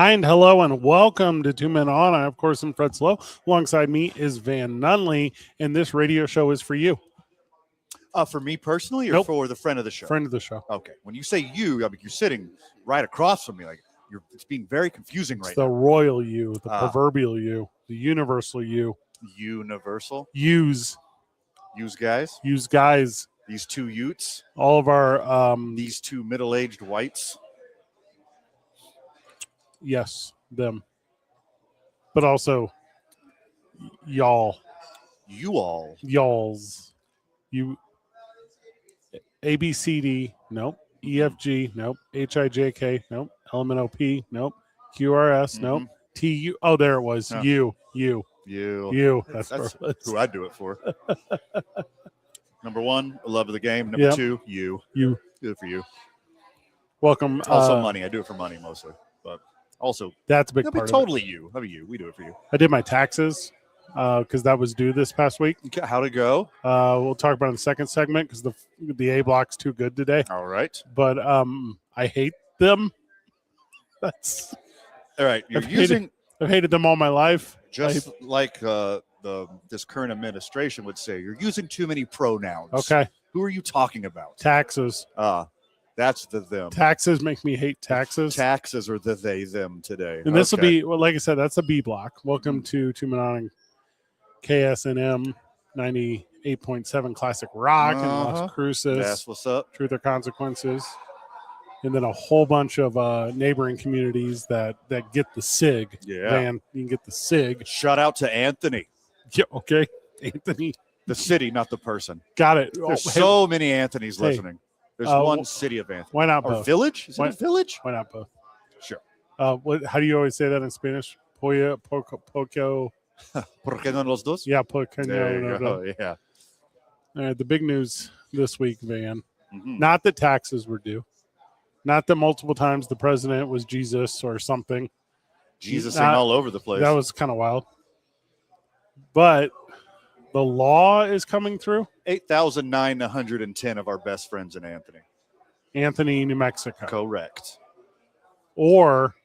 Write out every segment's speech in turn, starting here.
Hi and hello and welcome to 2 Men On. I, of course, am Fred Slow. Alongside me is Van Nunley, and this radio show is for you. For me personally, or Nope. for the friend of the show? Friend of the show. Okay. When you say you, I mean, you're sitting right across from me. It's being very confusing It's right the now. royal you, the proverbial you, the universal you. Universal. Use guys. Use guys. These two Utes. All of our These two middle-aged whites. Yes, them. But also y'all. You all. Y'alls. You ABCD, nope. EFG, nope. HIJK, nope. LMNOP, nope. QRS, nope. TU. Oh, there it was. Yeah. You. That's who I do it for. Number one, love of the game. Number two, you. Do it for you. Welcome. Also money. I do it for money mostly. But also, that's a big part totally of it. you. How about you? We do it for you. I did my taxes because that was due this past week. Okay, how'd it go? We'll talk about it in the second segment because the A block's too good today. All right. But I hate them. That's all right. I've hated them all my life. Just like this current administration would say, you're using too many pronouns. Okay. Who are you talking about? Taxes. That's the them. Taxes make me hate taxes. Taxes are the they them today. And this will be, well, like I said, that's a B block. Welcome to 2 Men On KSNM 98.7 Classic Rock in Las Cruces. That's what's up. Truth or Consequences. And then a whole bunch of neighboring communities that get the SIG. Yeah. Van, you can get the SIG. Shout out to Anthony. Yeah, okay. Anthony. The city, not the person. Got it. There's so many Anthonys listening. There's one city of Anthony. Why not or both? Village? Is it a village? Why not both? Sure. How do you always say that in Spanish? Poco. ¿Por qué no los dos? Yeah, poco. There you go. Yeah. All right, the big news this week, Van. Not that taxes were due. Not that multiple times the president was Jesus or something. Jesus all over the place. That was kind of wild. But the law is coming through. 8,910 of our best friends in Anthony, New Mexico. Correct. Or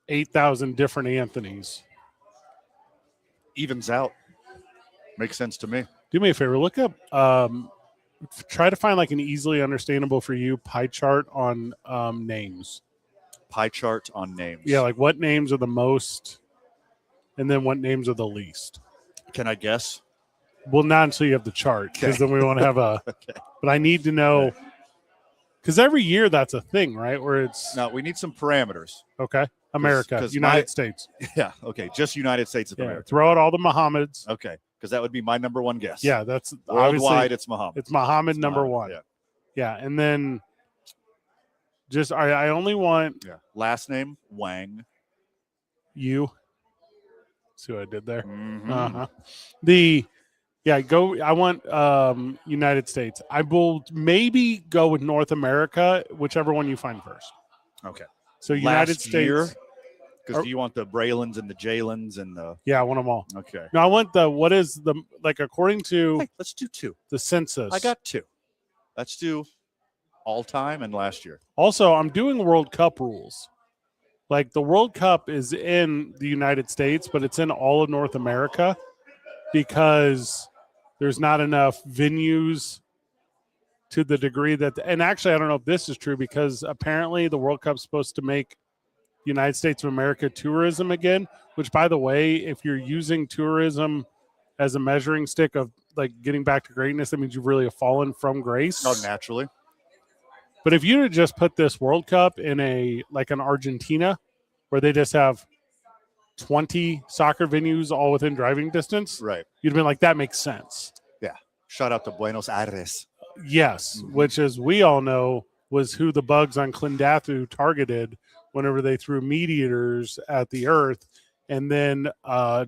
8,000 different Anthonys. Evens out. Makes sense to me. Do me a favor. Look up, try to find like an easily understandable for you pie chart on names. Pie chart on names. Yeah, like what names are the most and then what names are the least. Can I guess? Well, not until you have the chart, because then we want to have a. Okay. But I need to know, because every year that's a thing, right? Where it's no, we need some parameters. Okay, America, United States. Yeah, okay, just United States of America. Throw out all the Mohammeds. Okay, because that would be my number one guess. Yeah, that's worldwide. It's Muhammad. It's Muhammad number one. Yeah, and then just I only want last name Wang. You. See what I did there? I want United States. I will maybe go with North America, whichever one you find first. Okay. So United States. Because do you want the Braylons and the Jalens and the? Yeah, I want them all. Okay. No, I want according to. Hey, let's do two. The census. I got two. Let's do all time and last year. Also, I'm doing World Cup rules. Like the World Cup is in the United States, but it's in all of North America because there's not enough venues to the degree that, and actually, I don't know if this is true because apparently the World Cup's supposed to make United States of America tourism again, which by the way, if you're using tourism as a measuring stick of like getting back to greatness, that means you've really fallen from grace. Oh, naturally. But if you had just put this World Cup in an Argentina where they just have 20 soccer venues all within driving distance, right? You'd have been like, that makes sense. Yeah. Shout out to Buenos Aires. Yes, which as we all know was who the bugs on Clendathu targeted whenever they threw meat eaters at the earth. And then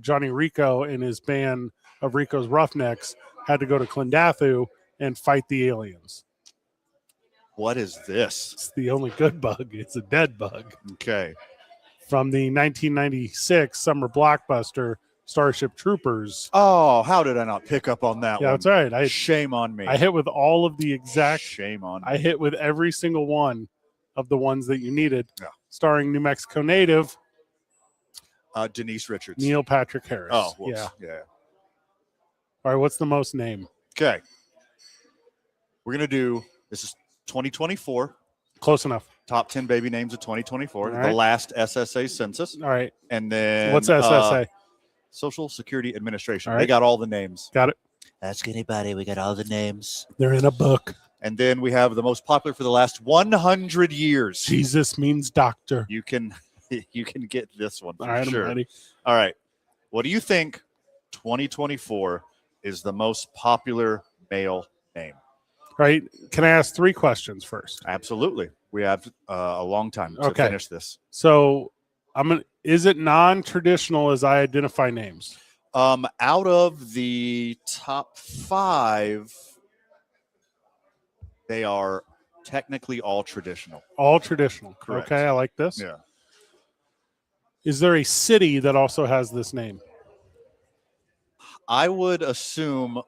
Johnny Rico and his band of Rico's Roughnecks had to go to Clendathu and fight the aliens. What is this? It's the only good bug. It's a dead bug. Okay. From the 1996 summer blockbuster Starship Troopers. Oh, how did I not pick up on that one? Yeah, that's all right. Shame on me. I hit with all of the exact. Shame on me. I hit with every single one of the ones that you needed. Yeah. starring New Mexico native Denise Richards. Neil Patrick Harris. Oh, whoops. yeah. Yeah. All right, what's the most name? Okay. We're going to do, this is 2024. Close enough. Top 10 baby names of 2024. Right. The last SSA census. All right. And then. What's SSA? Social Security Administration. All right. They got all the names. Got it. Ask anybody. We got all the names. They're in a book. And then we have the most popular for the last 100 years. Jesus means doctor. You can get this one for all right, sure. I'm ready. All right. What do you think 2024 is the most popular male name? Right. Can I ask 3 questions first? Absolutely. We have a long time to finish this. So is it non-traditional as I identify names? Out of the top 5, they are technically all traditional. All traditional. Correct. Okay, I like this. Yeah. Is there a city that also has this name? I would assume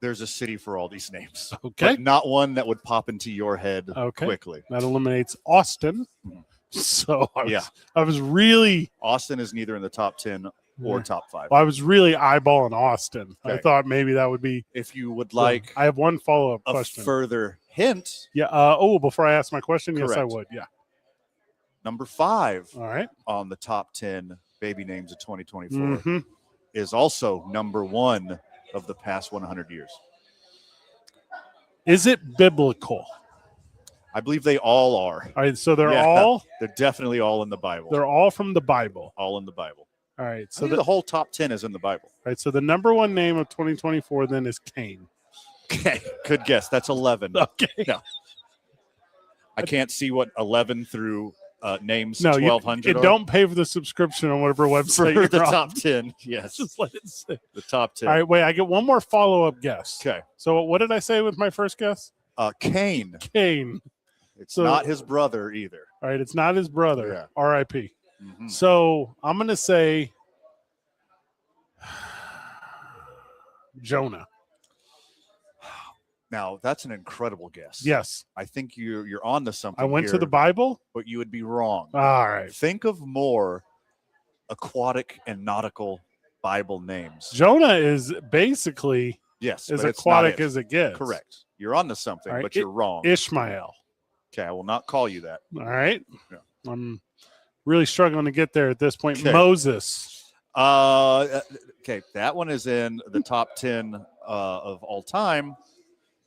there's a city for all these names. Okay. But not one that would pop into your head quickly. That eliminates Austin. Mhm. So I was really Austin is neither in the top 10 or top 5. Well, I was really eyeballing Austin. Okay. I thought maybe that would be. If you would like I have one follow-up a question. further hint. Yeah. Before I ask my question, yes, I Correct. would. Yeah. Number 5 All right. on the top 10 baby names of 2024 Mhm. is also number 1 of the past 100 years. Is it biblical? I believe they all are. All right. So they're definitely all in the Bible. They're all from the Bible. all in the Bible. All right. So the whole top 10 is in the Bible. All right. So the number 1 name of 2024 then is Cain. Okay. Good guess. That's 11. Okay. No. I can't see what 11 through names No, 1,200 are. don't pay for the subscription on whatever website For you're the on. top 10. Yes. Just let it sit. The top 10. All right. Wait. I get one more follow-up guess. Okay. So what did I say with my first guess? Cain. Cain. It's So- not his brother either. All right. It's not his brother. Yeah. R.I.P. Mhm. So I'm going to say Jonah. Now, that's an incredible guess. Yes. I think you're on to something I went to here, the Bible. but you would be wrong. All right. Think of more aquatic and nautical Bible names. Jonah is basically Yes, as but it's aquatic not it. as it gets. Correct. You're on to something, All right. but you're wrong. Ishmael. Okay, I will not call you that. All right. Yeah. I'm really struggling to get there at this point. Okay. Moses. Okay, that one is in the top 10 of all time.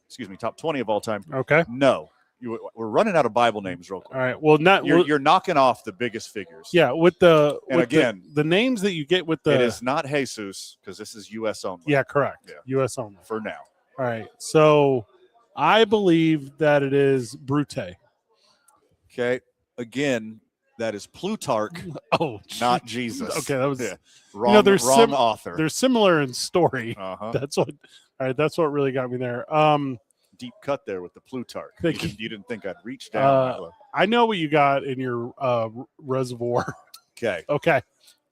Excuse me, top 20 of all time. Okay. No, we're running out of Bible names real quick. All right. Well, You're knocking off the biggest figures. yeah, with the And again, the names that you get with the it is not Jesus because this is U.S. only. yeah, correct. Yeah. U.S. only. For now. All right. So I believe that it is Brute. Okay. Again, that is Plutarch, Oh, not Jesus. Okay, that was wrong. they're wrong author. They're similar in story. Uh-huh. That's what. All right. That's what really got me there. Deep cut there with the Plutarch. Thank you. You didn't think I'd reach down. that low. I know what you got in your reservoir. Okay. Okay.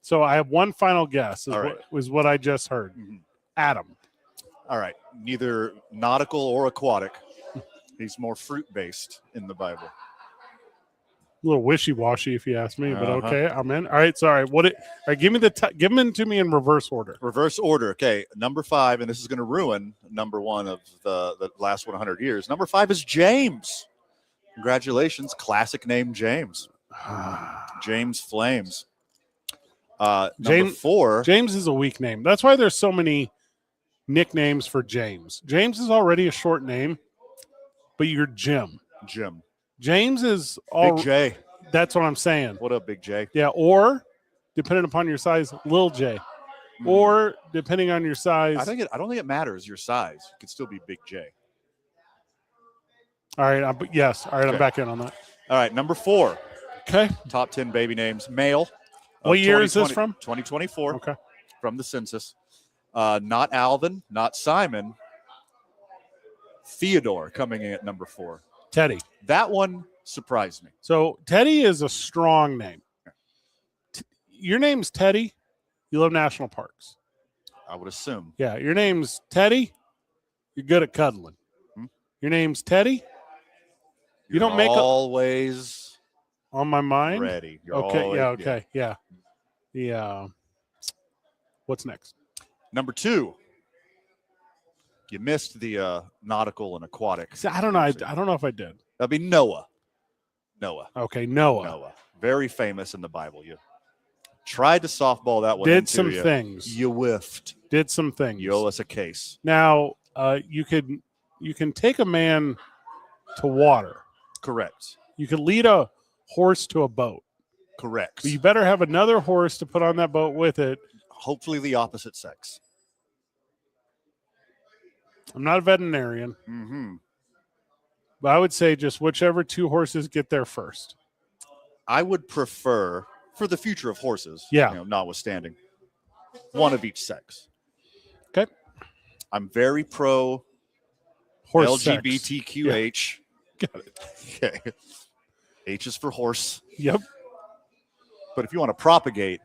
So I have one final guess. All right. Was what I just heard. Mhm. Adam. All right. Neither nautical or aquatic. He's more fruit based in the Bible. A little wishy-washy, if you ask me, but Uh-huh. okay, I'm in. All right, sorry. All right, give me give them to me in reverse order. Reverse order. Okay. Number 5, and this is going to ruin number 1 of the last 100 years. Number 5 is James. Congratulations. Classic name, James. James Flames. Number James- 4. James is a weak name. That's why there's so many nicknames for James. James is already a short name, but you're Jim. Jim. James is all. Big J. That's what I'm saying. What up, Big J? Yeah, or depending upon your size, Lil J, or depending on your size. I don't think it matters your size. It could still be Big J. All right. Yes. All right. I'm Okay. back in on that. All right, number 4. Okay. Top 10 baby names, male. of What year is this 2020 from? 2024. Okay. From the census. Not Alvin, not Simon. Theodore coming in at number 4. Teddy. That one surprised me. So Teddy is a strong name. Your name's Teddy. You love national parks. I would assume. Yeah. Your name's Teddy. You're good at cuddling. Hmm. Your name's Teddy. You're don't make always on my mind. Freddie. You're Okay. always- Yeah. Okay. Yeah. Yeah. What's next? Number 2. You missed the nautical and aquatic. See, I don't know. I don't know if I did. That'd be Noah. Noah. Okay. Noah. Noah. Very famous in the Bible. You tried to softball that one. Did into some you. things. You whiffed. Did some things. You owe us a case. Now, you can take a man to water. Correct. You can lead a horse to a boat. Correct. But you better have another horse to put on that boat with it. Hopefully the opposite sex. I'm not a veterinarian, Mm-hmm. but I would say just whichever 2 horses get there first. I would prefer, for the future of horses, Yeah. notwithstanding, one of each sex. Okay. I'm very pro Horse sex. LGBTQH. Got it. Okay. H is for horse. Yep. But if you want to propagate,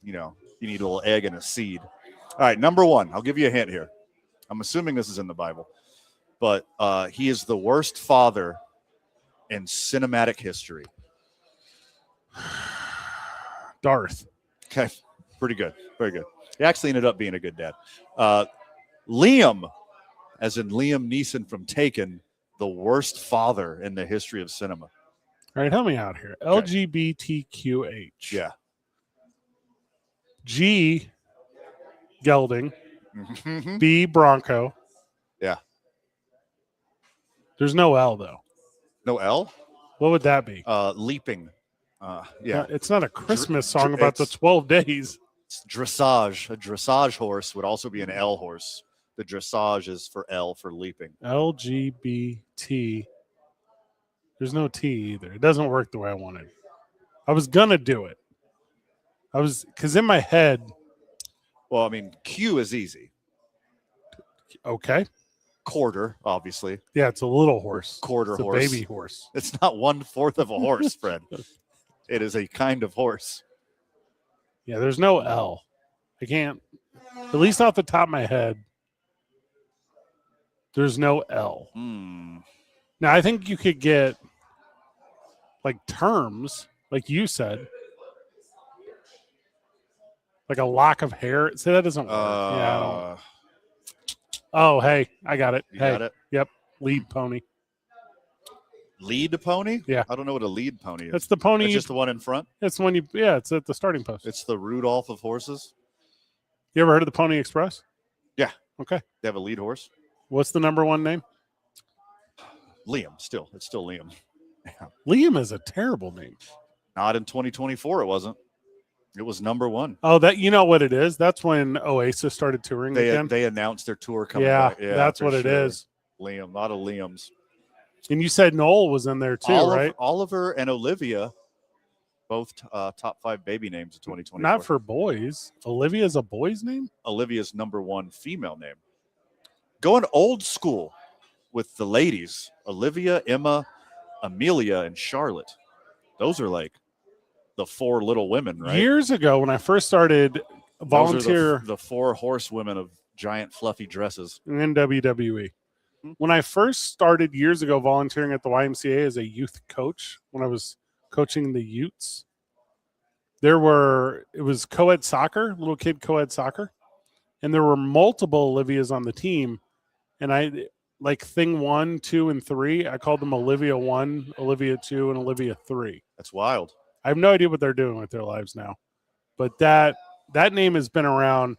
you need a little egg and a seed. All right, number 1. I'll give you a hint here. I'm assuming this is in the Bible. But he is the worst father in cinematic history. Darth. Okay. Pretty good. Very good. He actually ended up being a good dad. Liam, as in Liam Neeson from Taken, the worst father in the history of cinema. All right, help me out here. Okay. LGBTQH. Yeah. G, gelding. Mm-hmm. B, bronco. Yeah. There's no L, though. No L? What would that be? Leaping. Yeah. It's not a Christmas song about the 12 days. It's dressage. A dressage horse would also be an L horse. The dressage is for L for leaping. LGBT. There's no T either. It doesn't work the way I wanted. I was going to do it. Because in my head. Well, I mean, Q is easy. Okay. Quarter, obviously. Yeah, it's a little horse. Quarter it's a horse. baby horse. It's not 1/4 of a horse, Fred. It is a kind of horse. Yeah, there's no L. I can't, at least off the top of my head, there's no L. Now, I think you could get, like, terms, like you said, like a lock of hair. See, that doesn't work. Yeah, I don't. Oh, hey, I got it. You hey, got it? Yep, lead pony. Lead pony? Yeah. I don't know what a lead pony is. That's the pony. It's just the one in front? It's when you, it's at the starting post. It's the Rudolph of horses? You ever heard of the Pony Express? Yeah. Okay. They have a lead horse? What's the number 1 name? Liam, still. It's still Liam. Yeah. Liam is a terrible name. Not in 2024, it wasn't. It was number 1. Oh, that, you know what it is? That's when Oasis started touring again. They announced their tour coming Yeah, back. that's what it is. Liam, not a Liam's. And you said Noel was in there too, right? Oliver and Olivia, both top 5 baby names of 2024. Not for boys. Olivia's a boy's name? Olivia's number 1 female name. Going old school with the ladies. Olivia, Emma, Amelia, and Charlotte. Those are like the 4 little women, right? Years ago, when I first started volunteer Those are the 4 horsewomen of giant fluffy dresses. in WWE. When I first started years ago volunteering at the YMCA as a youth coach, when I was coaching the Utes, it was co-ed soccer, little kid co-ed soccer, and there were multiple Olivias on the team. And I, like thing 1, 2, and 3, I called them Olivia 1, Olivia 2, and Olivia 3. That's wild. I have no idea what they're doing with their lives now. But that name has been around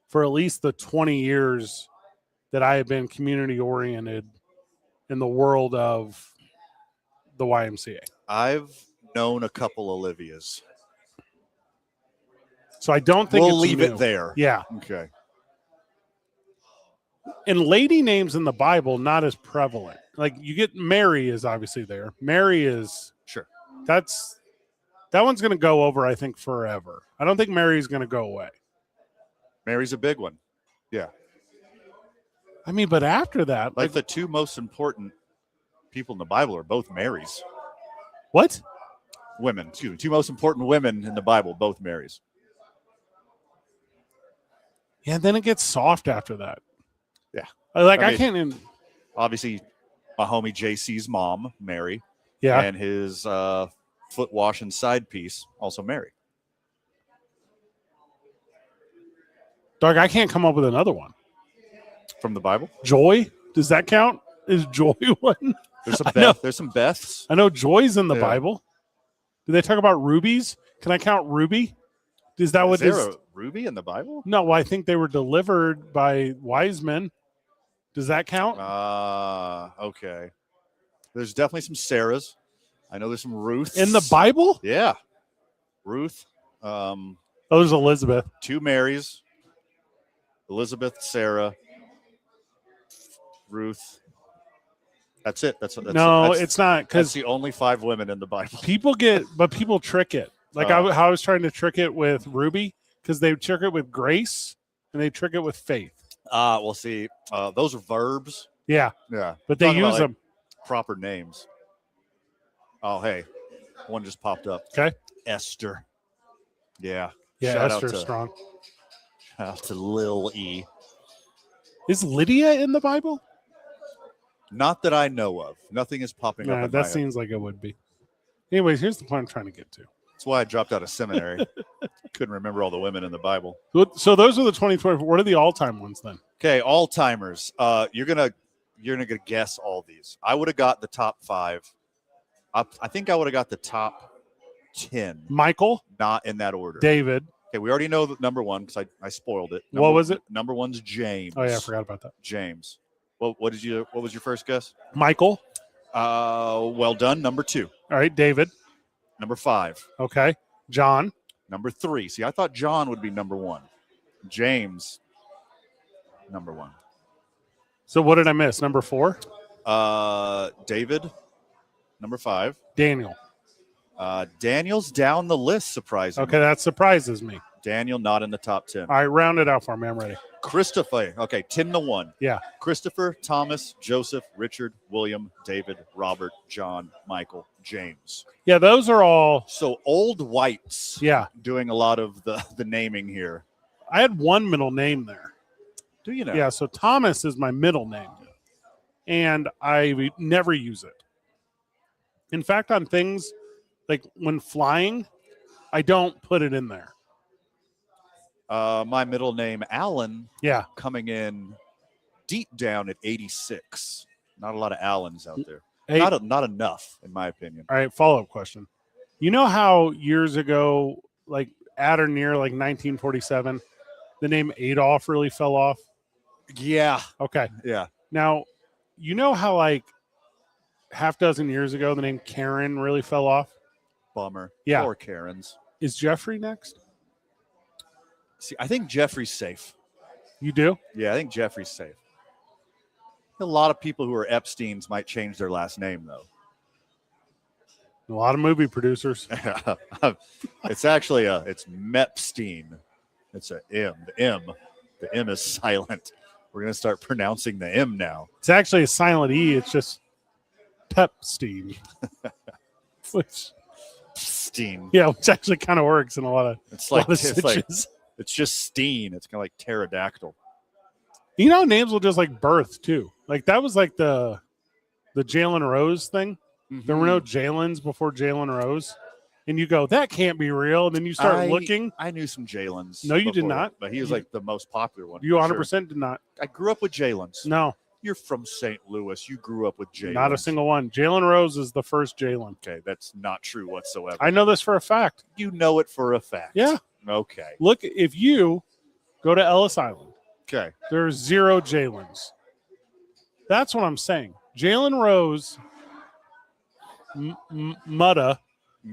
for at least the 20 years that I have been community oriented in the world of the YMCA. I've known a couple Olivias. So I don't think we'll it's leave new. it there. Yeah. Okay. And lady names in the Bible, not as prevalent. Like you get Mary is obviously there. Mary is Sure. That one's going to go over, I think, forever. I don't think Mary's going to go away. Mary's a big one. Yeah. I mean, but after that, Like the 2 most important people in the Bible are both Marys. what? Women, excuse me. 2 most important women in the Bible, both Marys. Yeah, then it gets soft after that. Yeah. I can't even. Obviously, my homie JC's mom, Mary, Yeah. and his foot wash and side piece, also Mary. Dog, I can't come up with another one. From the Bible? Joy? Does that count? Is Joy one? There's some Beth. There's some Beths. I know Joy's in the Yeah. Bible. Do they talk about rubies? Can I count Ruby? Is that what Is is? there a ruby in the Bible? No, I think they were delivered by wise men. Does that count? Okay. There's definitely some Sarahs. I know there's some Ruths. In the Bible? Yeah. Ruth. Oh, there's Elizabeth. 2 Marys. Elizabeth, Sarah, Ruth. That's it. That's No, that's, it's not, that's because the only 5 women in the Bible. people trick it. Like how I was trying to trick it with Ruby, because they trick it with grace and they trick it with faith. We'll see. Those are verbs. Yeah, Yeah. but they Talking about, use them. Proper names. Oh, hey. One just popped up. Okay. Esther. Yeah. Yeah, Shout Esther's out to, strong. Shout out to Lil E. Is Lydia in the Bible? Not that I know of. Nothing is popping up. Nah, in that my head. seems like it would be. Anyways, here's the point I'm trying to get to. That's why I dropped out of seminary. Couldn't remember all the women in the Bible. So those are the 2024. What are the all-time ones then? Okay, all timers. You're gonna guess all these. I would have got the top 5. I think I would have got the top 10. Michael, Not in that order. David. Okay, we already know that number 1 because I spoiled it. What was it? Number 1's James. Oh yeah, I forgot about that. James. What was your first guess? Michael. Well done. Number 2. All right, David. Number 5. Okay, John. Number 3. See, I thought John would be number 1. James, number 1. So what did I miss? Number 4. David, number 5. Daniel. Daniel's down the list, surprisingly. Okay, that surprises me. Daniel not in the top 10. All right, round it out for me. I'm ready. Christopher. Okay, 10-1. Yeah. Christopher, Thomas, Joseph, Richard, William, David, Robert, John, Michael, James. Yeah, those are all. So old whites. Yeah, Doing a lot of the naming here. I had one middle name there. Do you know? Yeah, so Thomas is my middle name, and I never use it. In fact, on things like when flying, I don't put it in there. My middle name, Alan, Yeah. coming in deep down at 86. Not a lot of Allens out there. Hey, Not enough, in my opinion. all right, follow-up question. You know how years ago, like at or near like 1947, the name Adolf really fell off? Yeah. Okay. Yeah. Now, you know how like half dozen years ago, the name Karen really fell off? Bummer. Yeah. Poor Karens. Is Jeffrey next? See, I think Jeffrey's safe. You do? Yeah, I think Jeffrey's safe. A lot of people who are Epsteins might change their last name, though. A lot of movie producers. It's actually it's Mepstein. It's a M. The M is silent. We're gonna start pronouncing the M now. It's actually a silent E. It's just Pepstein. Which, Steen. yeah, which actually kind of works in a lot of, It's like lot of it's like situations. it's just Steen. It's kind of like pterodactyl. You know, names will just like birth too. Like that was like the Jalen Rose thing. There were no Jalens before Jalen Rose. And you go, that can't be real. And then you start looking. I knew some Jalens. No, you did before, not. But he was like the most popular one. You for 100% sure. did not. I grew up with Jalens. No, You're from St. Louis. You grew up with Jalens. not a single one. Jalen Rose is the first Jalen. Okay, that's not true whatsoever. I know this for a fact. You know it for a fact. Yeah. Okay. Look, if you go to Ellis Island, Okay. there's 0 Jalens. That's what I'm saying. Jalen Rose, Mutta,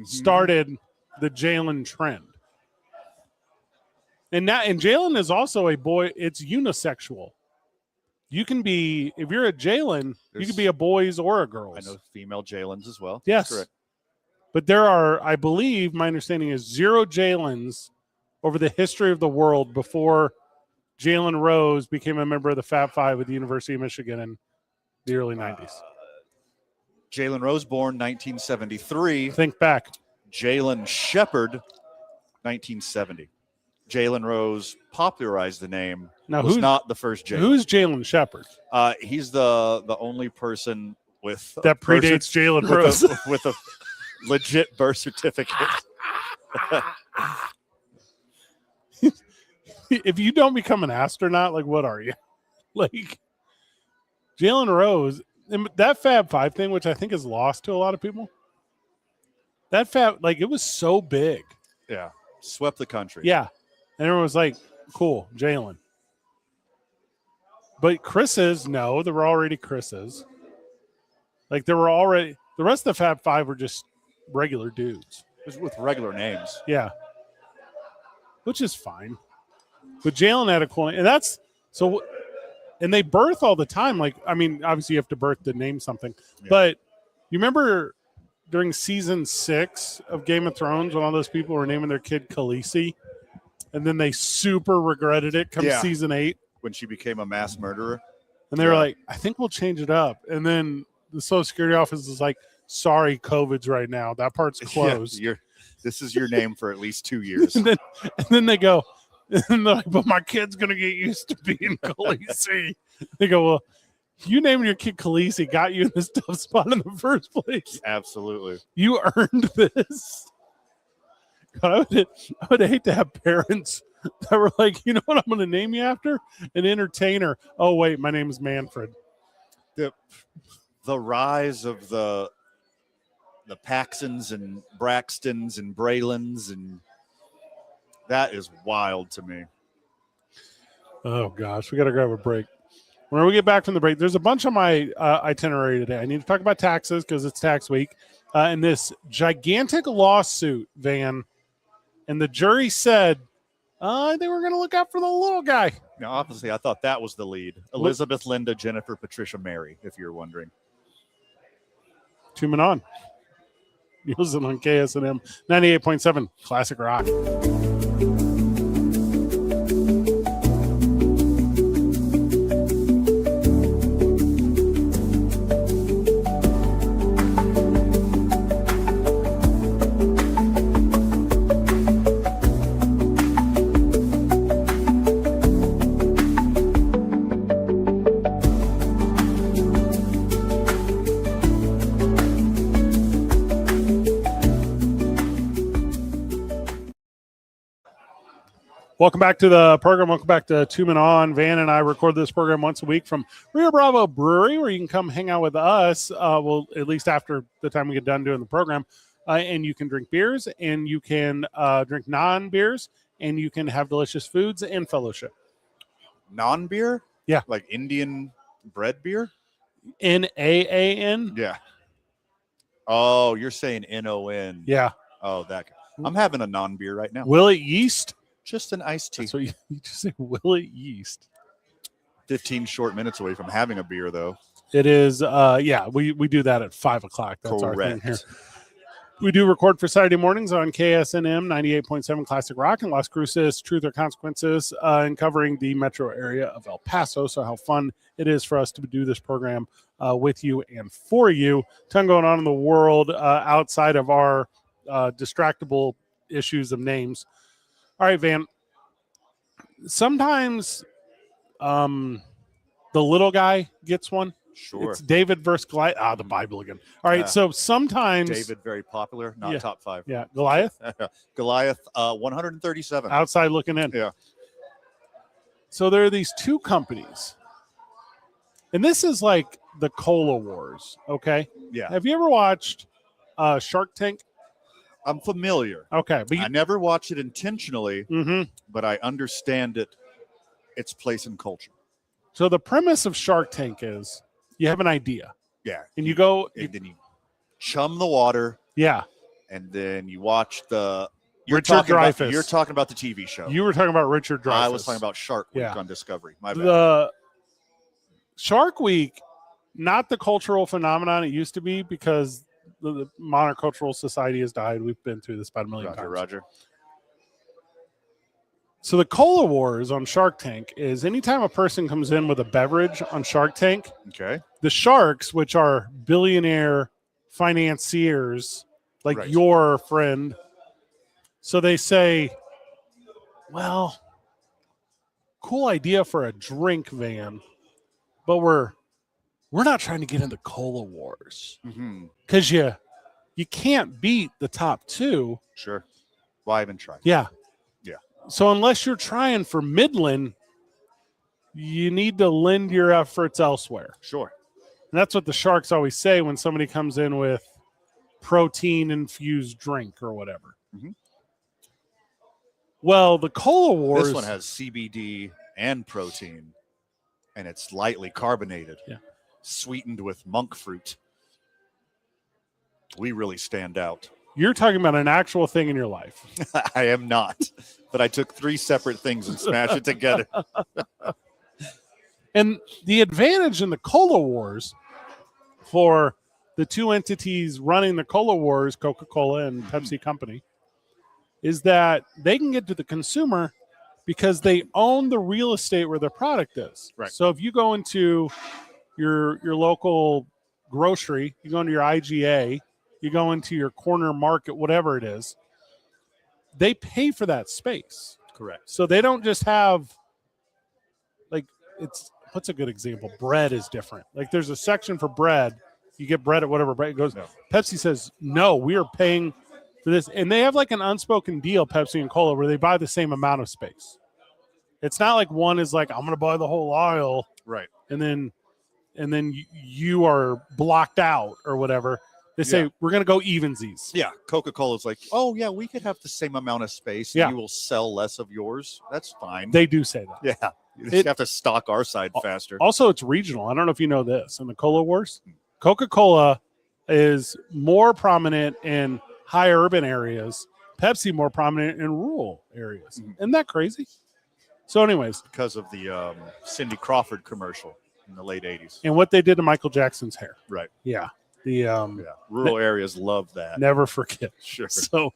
started the Jalen trend. And Jalen is also a boy. It's unisexual. You can be, if you're a Jalen, you can be a boys or a girls. I know female Jalens as well. Yes. Correct. But there are, I believe, my understanding is 0 Jalens over the history of the world before Jalen Rose became a member of the Fab Five at the University of Michigan in the early 90s. Jalen Rose born 1973. Think back. Jalen Shepard 1970. Jalen Rose popularized the name. Now, Was not the first Jalen. Who's Jalen Shepard? He's the only person with That predates Jalen Rose. Legit birth certificate. If you don't become an astronaut, like what are you? Like Jalen Rose, and that Fab Five thing, which I think is lost to a lot of people. That Fab, like it was so big. Yeah. Swept the country. Yeah. And everyone was like, cool, Jalen. But Chris's, no, there were already Chris's. Like there were already, the rest of the Fab Five were just regular dudes. Just with regular names. Yeah. Which is fine. But Jalen had a cool, and that's, so, and they birth all the time. Like, I mean, obviously you have to birth to name something. Yeah. But you remember during season 6 of Game of Thrones when all those people were naming their kid Khaleesi? And then they super regretted it come season 8. When she became a mass murderer. And they were like, I think we'll change it up. And then the Social Security office is like, sorry, COVID's right now. That part's closed. Yeah, this is your name for at least 2 years. and then they go, and they're like, but my kid's going to get used to being Khaleesi. They go, well, you naming your kid Khaleesi got you in this tough spot in the first place. Absolutely. You earned this. God, I would hate to have parents that were like, you know what I'm going to name you after? An entertainer. Oh, wait, my name is Manfred. The rise of the Paxtons and Braxtons and Braylons, and that is wild to me. Oh, gosh, we got to grab a break. When we get back from the break, there's a bunch on my itinerary today. I need to talk about taxes because it's tax week. And this gigantic lawsuit, Van, and the jury said, they were going to look out for the little guy. Now, obviously, I thought that was the lead. Elizabeth, Linda, Jennifer, Patricia, Mary, if you're wondering. 2 men on. You listen on KSNM 98.7 Classic Rock. Welcome back to the program. Welcome back to 2 Men On. Van and I record this program once a week from Rio Bravo Brewery, where you can come hang out with us. Well, at least after the time we get done doing the program. And you can drink beers, and you can drink non-beers, and you can have delicious foods and fellowship. Non-beer? Yeah. Like Indian bread beer? N-A-A-N? Yeah. Oh, you're saying N-O-N. Yeah. Oh, that. I'm having a non-beer right now. Will it yeast? Just an iced tea. So you just say, will it yeast? 15 short minutes away from having a beer, though. It is, we do that at 5 o'clock. That's correct. Our thing here. We do record for Saturday mornings on KSNM 98.7 Classic Rock and Las Cruces, Truth or Consequences, and covering the metro area of El Paso. So how fun it is for us to do this program with you and for you. Ton going on in the world outside of our distractible issues of names. All right, Van. Sometimes the little guy gets one. Sure. It's David versus Goliath. The Bible again. All right, so sometimes David, very popular, not top 5. Yeah, Goliath? Goliath, 137. Outside looking in. Yeah. So there are these 2 companies. And this is like the Cola Wars, okay? Yeah. Have you ever watched Shark Tank? I'm familiar. Okay. But I never watch it intentionally, but I understand its place in culture. So the premise of Shark Tank is you have an idea. Yeah. And you go. And then you chum the water. Yeah. And then you watch the. Richard Dreyfuss. You're talking about the TV show. You were talking about Richard Dreyfuss. I was talking about Shark Week on Discovery. My bad. The Shark Week, not the cultural phenomenon it used to be because the monocultural society has died. We've been through this about a million times. Roger. So the Cola Wars on Shark Tank is anytime a person comes in with a beverage on Shark Tank, the sharks, which are billionaire financiers like your friend, so they say, well, cool idea for a drink, Van, but we're not trying to get into Cola Wars because you you can't beat the top two. Sure. Why even try? Yeah. Yeah. So unless you're trying for Midland, you need to lend your efforts elsewhere. Sure. And that's what the Sharks always say when somebody comes in with protein-infused drink or whatever. Mhm. Well, the Cola Wars... This one has CBD and protein, and it's lightly carbonated, sweetened with monk fruit. We really stand out. You're talking about an actual thing in your life. I am not, but I took 3 separate things and smashed it together. And the advantage in the Cola Wars for the two entities running the Cola Wars, Coca-Cola and Pepsi Company, is that they can get to the consumer because they own the real estate where their product is. Right. So if you go into your local grocery, you go into your IGA, you go into your corner market, whatever it is, they pay for that space. Correct. So they don't just have, like, what's a good example? Bread is different. Like, there's a section for bread. You get bread at whatever bread goes. No. Pepsi says, no, we are paying for this. And they have like an unspoken deal, Pepsi and Cola, where they buy the same amount of space. It's not like one is like, I'm going to buy the whole aisle. Right. And then you are blocked out or whatever. They say, we're going to go evensies. Yeah. Coca-Cola's like, oh, yeah, we could have the same amount of space. And you will sell less of yours. That's fine. They do say that. Yeah. You just have to stock our side faster. Also, it's regional. I don't know if you know this. In the Cola Wars, Coca-Cola is more prominent in high urban areas. Pepsi more prominent in rural areas. Mm-hmm. Isn't that crazy? So anyways. Because of the Cindy Crawford commercial in the late 80s. And what they did to Michael Jackson's hair. Right. Yeah. The rural areas love that. Never forget. Sure. So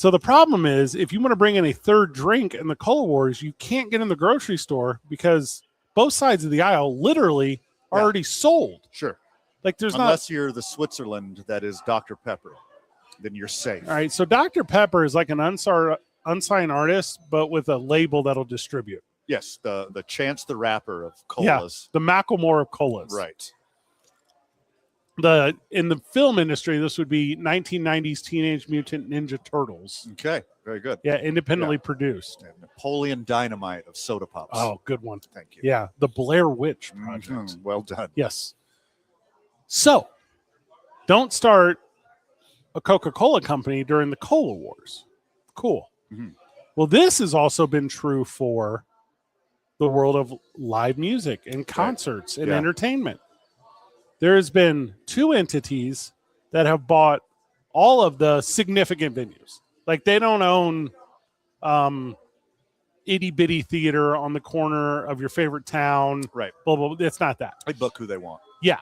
the problem is, if you want to bring in a third drink in the Cola Wars, you can't get in the grocery store because both sides of the aisle literally are already sold. Sure. Like there's Unless you're the Switzerland that is Dr. Pepper, then you're safe. All right. So Dr. Pepper is like an unsigned artist, but with a label that'll distribute. Yes. The Chance the Rapper of colas. Yeah, the Macklemore of colas. Right. In the film industry, this would be 1990s Teenage Mutant Ninja Turtles. Okay, very good. Yeah, independently produced. Yeah, Napoleon Dynamite of soda pops. Oh, good one. Thank you. Yeah, the Blair Witch Project. Mm-hmm. Well done. Yes. So, don't start a Coca-Cola company during the Cola Wars. Cool. Mm-hmm. Well, this has also been true for the world of live music and concerts and entertainment. There has been 2 entities that have bought all of the significant venues. Like they don't own itty bitty theater on the corner of your favorite town. Right. Blah, blah, blah. It's not that. They book who they want. Yeah.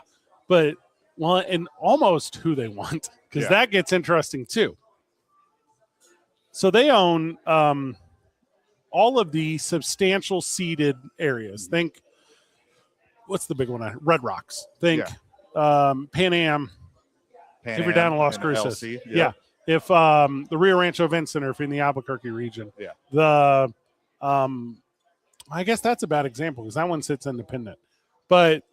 But and almost who they want, because that gets interesting too. So they own all of the substantial seated areas. Think, what's the big one? Red Rocks. Think Pan Am. If you're down in Las Cruces. Yeah. If the Rio Rancho Event Center, if you're in the Albuquerque region. Yeah. The I guess that's a bad example because that one sits independent. But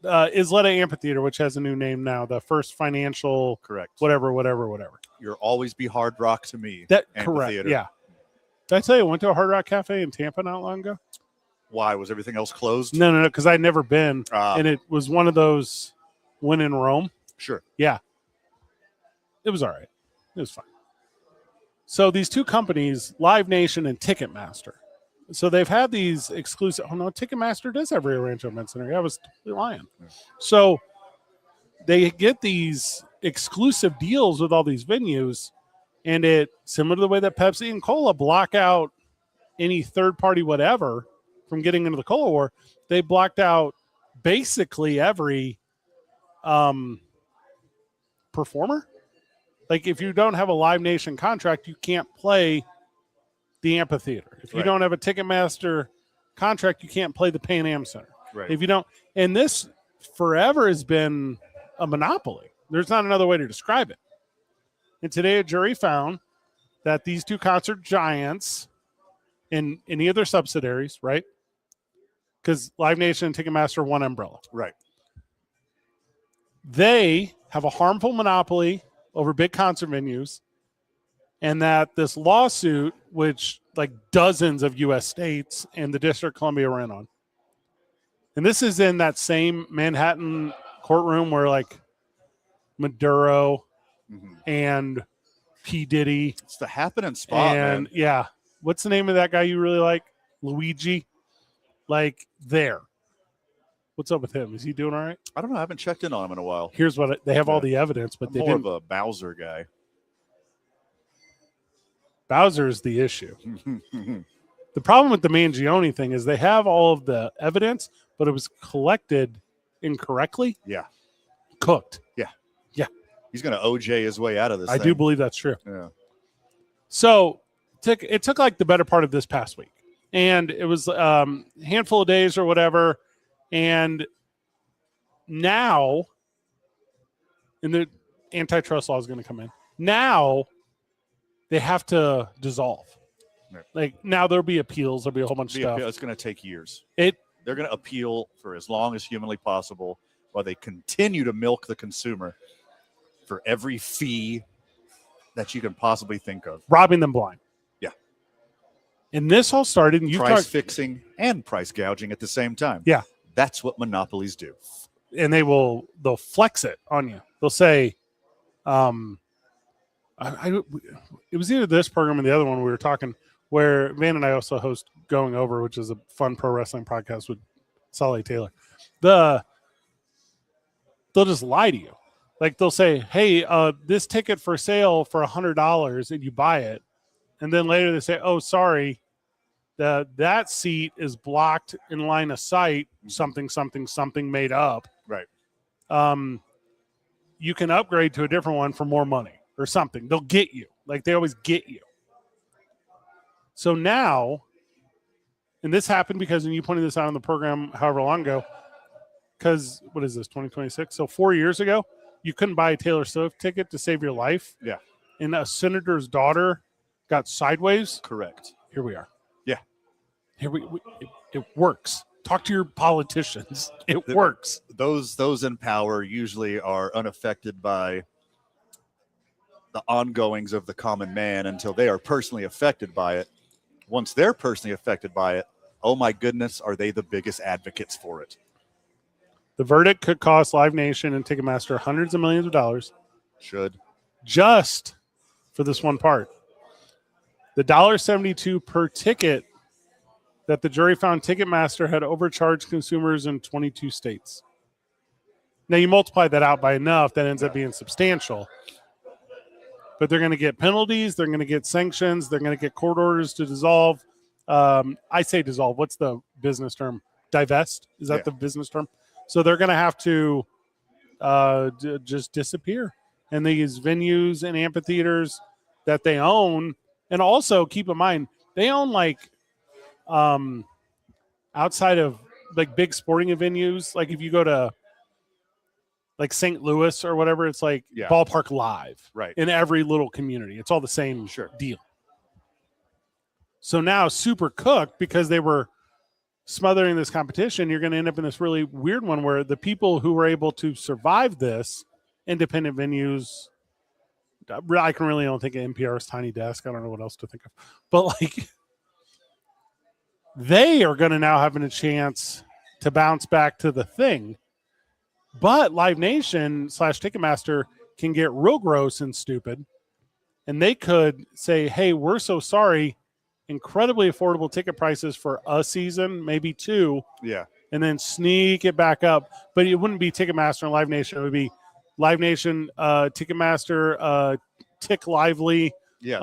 Isleta Amphitheater, which has a new name now, the First Financial, correct, whatever. You'll always be Hard Rock to me. That correct, yeah. Did I tell you I went to a Hard Rock Cafe in Tampa not long ago? Why? Was everything else closed? No, because I'd never been, and it was one of those when in Rome. Sure. Yeah. It was all right. It was fine. So these 2 companies, Live Nation and Ticketmaster. So they've had these exclusive. Oh no, Ticketmaster does have Rio Rancho Event Center. I was totally lying. So they get these exclusive deals with all these venues, and it similar to the way that Pepsi and Cola block out any third party whatever from getting into the Cola War. They blocked out basically every performer. Like if you don't have a Live Nation contract, you can't play the amphitheater. If you don't have a Ticketmaster contract, you can't play the Pan Am Center. Right. If you don't, and this forever has been a monopoly. There's not another way to describe it. And today a jury found that these 2 concert giants and any of their subsidiaries, right? Because Live Nation and Ticketmaster are one umbrella. Right. they have a harmful monopoly over big concert venues, and that this lawsuit, which like dozens of U.S. states and the District of Columbia were in on, and this is in that same Manhattan courtroom where like Maduro and P. Diddy. It's the happening spot, and man. yeah, what's the name of that guy you really like? Luigi. Like there. What's up with him? Is he doing all right? I don't know. I haven't checked in on him in a while. Here's what they have all the evidence, but they more didn't. of a Bowser guy. Bowser is the issue. The problem with the Mangione thing is they have all of the evidence, but it was collected incorrectly. Yeah. Cooked. Yeah. Yeah. He's going to OJ his way out of this I thing. do believe that's true. Yeah. So it took like the better part of this past week. And it was a handful of days or whatever. And now, and the antitrust law is going to come in. Now, they have to dissolve. Right. Like now there'll be appeals. There'll be a whole bunch of stuff. It's going to take years. They're going to appeal for as long as humanly possible while they continue to milk the consumer for every fee that you can possibly think of. Robbing them blind. Yeah. And this all started in price fixing and price gouging at the same time. Yeah. That's what monopolies do. And they'll flex it on you. They'll say, it was either this program or the other one we were talking where Van and I also host Going Over, which is a fun pro wrestling podcast with Solly Taylor. They'll just lie to you. Like they'll say, hey, this ticket for sale for $100 and you buy it. And then later they say, oh, sorry, that seat is blocked in line of sight, something made up. Right. You can upgrade to a different one for more money or something. They'll get you. Like they always get you. So now, and this happened because, and you pointed this out on the program however long ago, because what is this, 2026? So 4 years ago, you couldn't buy a Taylor Swift ticket to save your life. Yeah. And a senator's daughter got sideways. Correct. Here we are. Yeah. Here it works. Talk to your politicians. It works. Those in power usually are unaffected by the ongoings of the common man until they are personally affected by it. Once they're personally affected by it, oh my goodness, are they the biggest advocates for it? The verdict could cost Live Nation and Ticketmaster hundreds of millions of dollars. Should. Just for this one part. The $1.72 per ticket that the jury found Ticketmaster had overcharged consumers in 22 states. Now you multiply that out by enough, that ends up being substantial. But they're going to get penalties. They're going to get sanctions. They're going to get court orders to dissolve. I say dissolve. What's the business term? Divest? Is that the business term? So they're going to have to just disappear. And these venues and amphitheaters that they own, and also keep in mind, they own like outside of like big sporting venues. Like if you go to like St. Louis or whatever, it's like Ballpark Live, right? In every little community. It's all the same deal. So now super cooked because they were smothering this competition. You're going to end up in this really weird one where the people who were able to survive this, independent venues, I can really only think of NPR's Tiny Desk. I don't know what else to think of. But like they are going to now having a chance to bounce back to the thing. But Live Nation / Ticketmaster can get real gross and stupid. And they could say, hey, we're so sorry. Incredibly affordable ticket prices for a season, maybe two. Yeah. And then sneak it back up. But it wouldn't be Ticketmaster and Live Nation. It would be Live Nation, Ticketmaster, Tick Lively. Yes.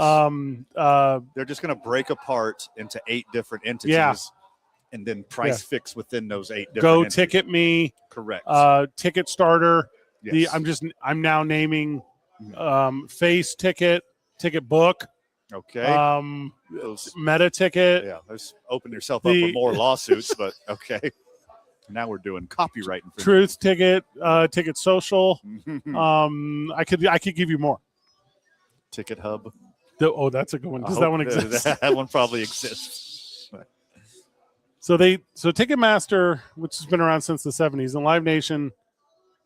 They're just going to break apart into 8 different entities and then price fix within those 8 different Go entities. Ticket Me. Correct. Ticket Starter. Yes. I'm now naming Face Ticket, Ticket Book. Okay. Meta Ticket. Yeah. Let's open yourself up for more lawsuits, but okay. Now we're doing copyright infringement. Truth Ticket, Ticket Social. I could give you more. Ticket Hub. That's a good one. Does that one exist? That one probably exists. So Ticketmaster, which has been around since the 70s, and Live Nation,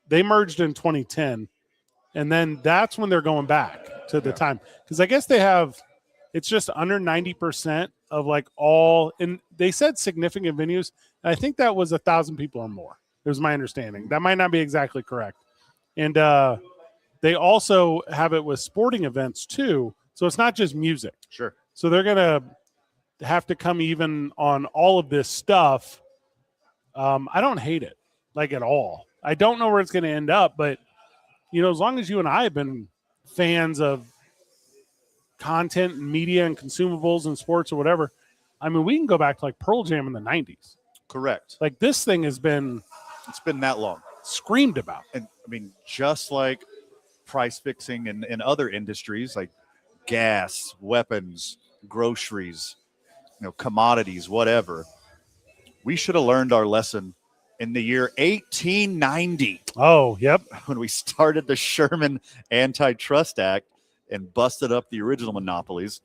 they merged in 2010, and then that's when they're going back to the time, because I guess they have, it's just under 90% of like all, and they said significant venues, and I think that was 1,000 people or more. It was my understanding. That might not be exactly correct. And they also have it with sporting events too, so it's not just music. Sure. So they're gonna have to come even on all of this stuff. I don't hate it like at all. I don't know where it's going to end up, but as long as you and I have been fans of content and media and consumables and sports or whatever, I mean, we can go back to like Pearl Jam in the 90s. Correct. Like this thing has been, it's been that long, screamed about. And I mean, just like price fixing in other industries like gas, weapons, groceries, commodities, whatever, we should have learned our lesson in the year 1890. Oh, yep. When we started the Sherman Antitrust Act and busted up the original monopolies.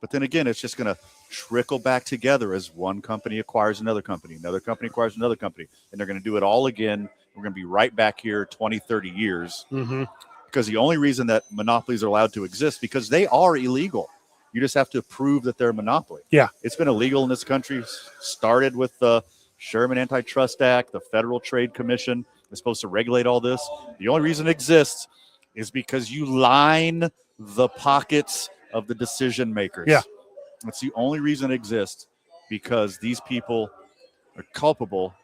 But then again, it's just going to trickle back together as one company acquires another company acquires another company, and they're going to do it all again. We're going to be right back here 20, 30 years. Mm-hmm. Because the only reason that monopolies are allowed to exist, because they are illegal. You just have to prove that they're a monopoly. Yeah. It's been illegal in this country. Started with the Sherman Antitrust Act. The Federal Trade Commission is supposed to regulate all this. The only reason it exists is because you line the pockets of the decision makers. Yeah. That's the only reason it exists, because these people are culpable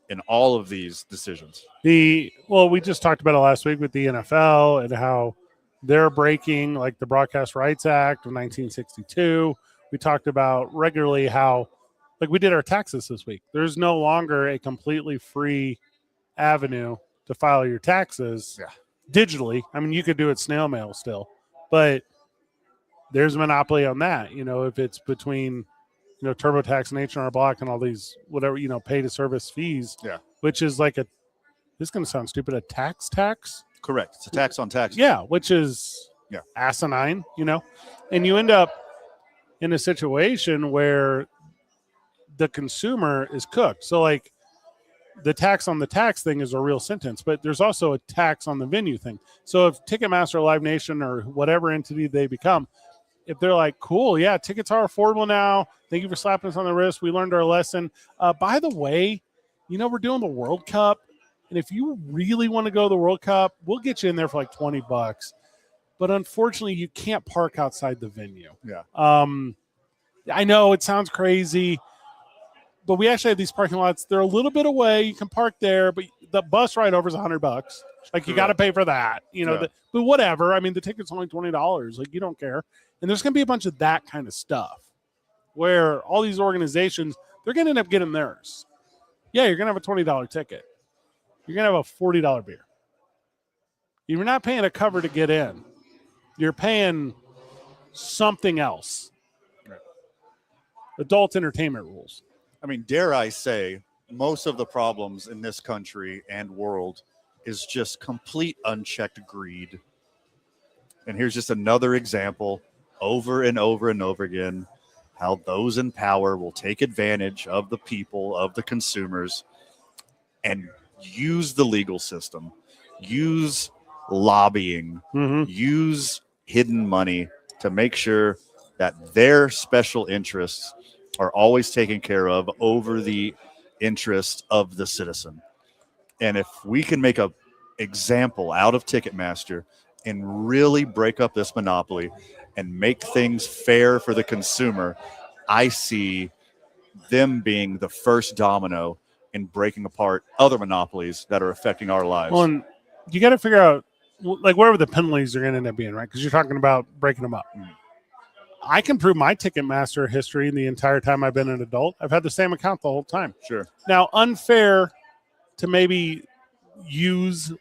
in all of these decisions. We just talked about it last week with the NFL and how they're breaking like the Broadcast Rights Act of 1962. We talked about regularly how, like we did our taxes this week. There's no longer a completely free avenue to file your taxes digitally. I mean, you could do it snail mail still, but there's a monopoly on that. If it's between TurboTax and H&R Block and all these whatever, pay to service fees, which is like this is going to sound stupid, a tax. Correct. It's a tax on tax. Yeah, which is asinine, and you end up in a situation where the consumer is cooked. So like the tax on the tax thing is a real sentence, but there's also a tax on the venue thing. So if Ticketmaster, Live Nation, or whatever entity they become, if they're like, cool, yeah, tickets are affordable now. Thank you for slapping us on the wrist. We learned our lesson. By the way, we're doing the World Cup. And if you really want to go to the World Cup, we'll get you in there for like $20. But unfortunately, you can't park outside the venue. Yeah. I know it sounds crazy, but we actually have these parking lots. They're a little bit away. You can park there, but the bus ride over is $100. Like you got to pay for that, but whatever. I mean, the ticket's only $20. Like you don't care. And there's going to be a bunch of that kind of stuff where all these organizations, they're going to end up getting theirs. Yeah, you're going to have a $20 ticket. You're going to have a $40 beer. You're not paying a cover to get in. You're paying something else. Right. Adult entertainment rules. I mean, dare I say, most of the problems in this country and world is just complete unchecked greed. And here's just another example over and over and over again, how those in power will take advantage of the people, of the consumers, and use the legal system, use lobbying, use hidden money to make sure that their special interests are always taken care of over the interest of the citizen. And if we can make an example out of Ticketmaster and really break up this monopoly and make things fair for the consumer, I see them being the first domino in breaking apart other monopolies that are affecting our lives. Well, and you got to figure out, like, whatever the penalties are going to end up being, right? Because you're talking about breaking them up. I can prove my Ticketmaster history in the entire time I've been an adult. I've had the same account the whole time. Sure. Now, unfair to maybe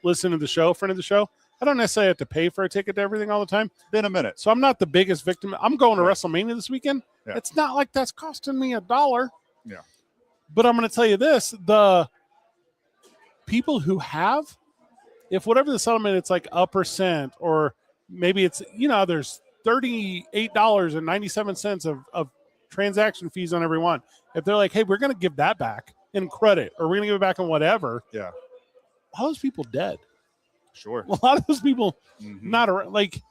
listen to the show, friend of the show. I don't necessarily have to pay for a ticket to everything all the time. Been a minute. So I'm not the biggest victim. I'm going to WrestleMania this weekend. Yeah. It's not like that's costing me $1. Yeah. But I'm going to tell you this, the people who have, if whatever the settlement, it's like 1% or maybe it's, there's $38.97 of transaction fees on every one. If they're like, hey, we're going to give that back in credit or we're going to give it back in whatever. Yeah. All those people dead. Sure. A lot of those people Mm-hmm. not around, like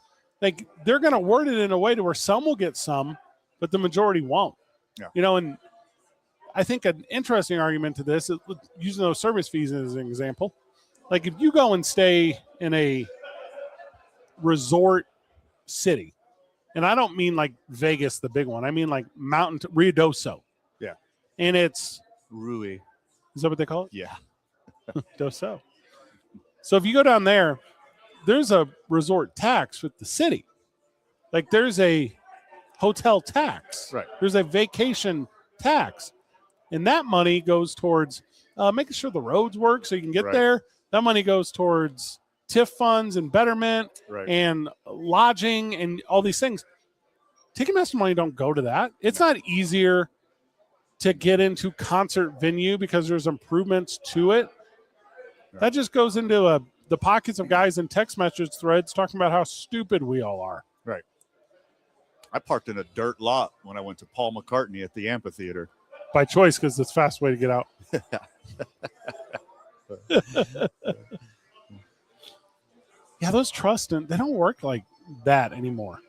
they're going to word it in a way to where some will get some, but the majority won't. Yeah. You know, and I think an interesting argument to this is using those service fees as an example. Like if you go and stay in a resort city, and I don't mean like Vegas, the big one. I mean like Ruidoso. Yeah. And it's Rui. Is that what they call it? Yeah. Doso. So if you go down there, there's a resort tax with the city. Like there's a hotel tax. Right. There's a vacation tax. And that money goes towards making sure the roads work so you can get Right. there. That money goes towards TIF funds and betterment Right. and lodging and all these things. Ticketmaster money don't go to that. It's not easier to get into concert venue because there's improvements to it. Right. That just goes into the pockets of guys in text message threads talking about how stupid we all are. Right. I parked in a dirt lot when I went to Paul McCartney at the amphitheater. By choice, because it's a fast way to get out. Yeah, those trusts, they don't work like that anymore.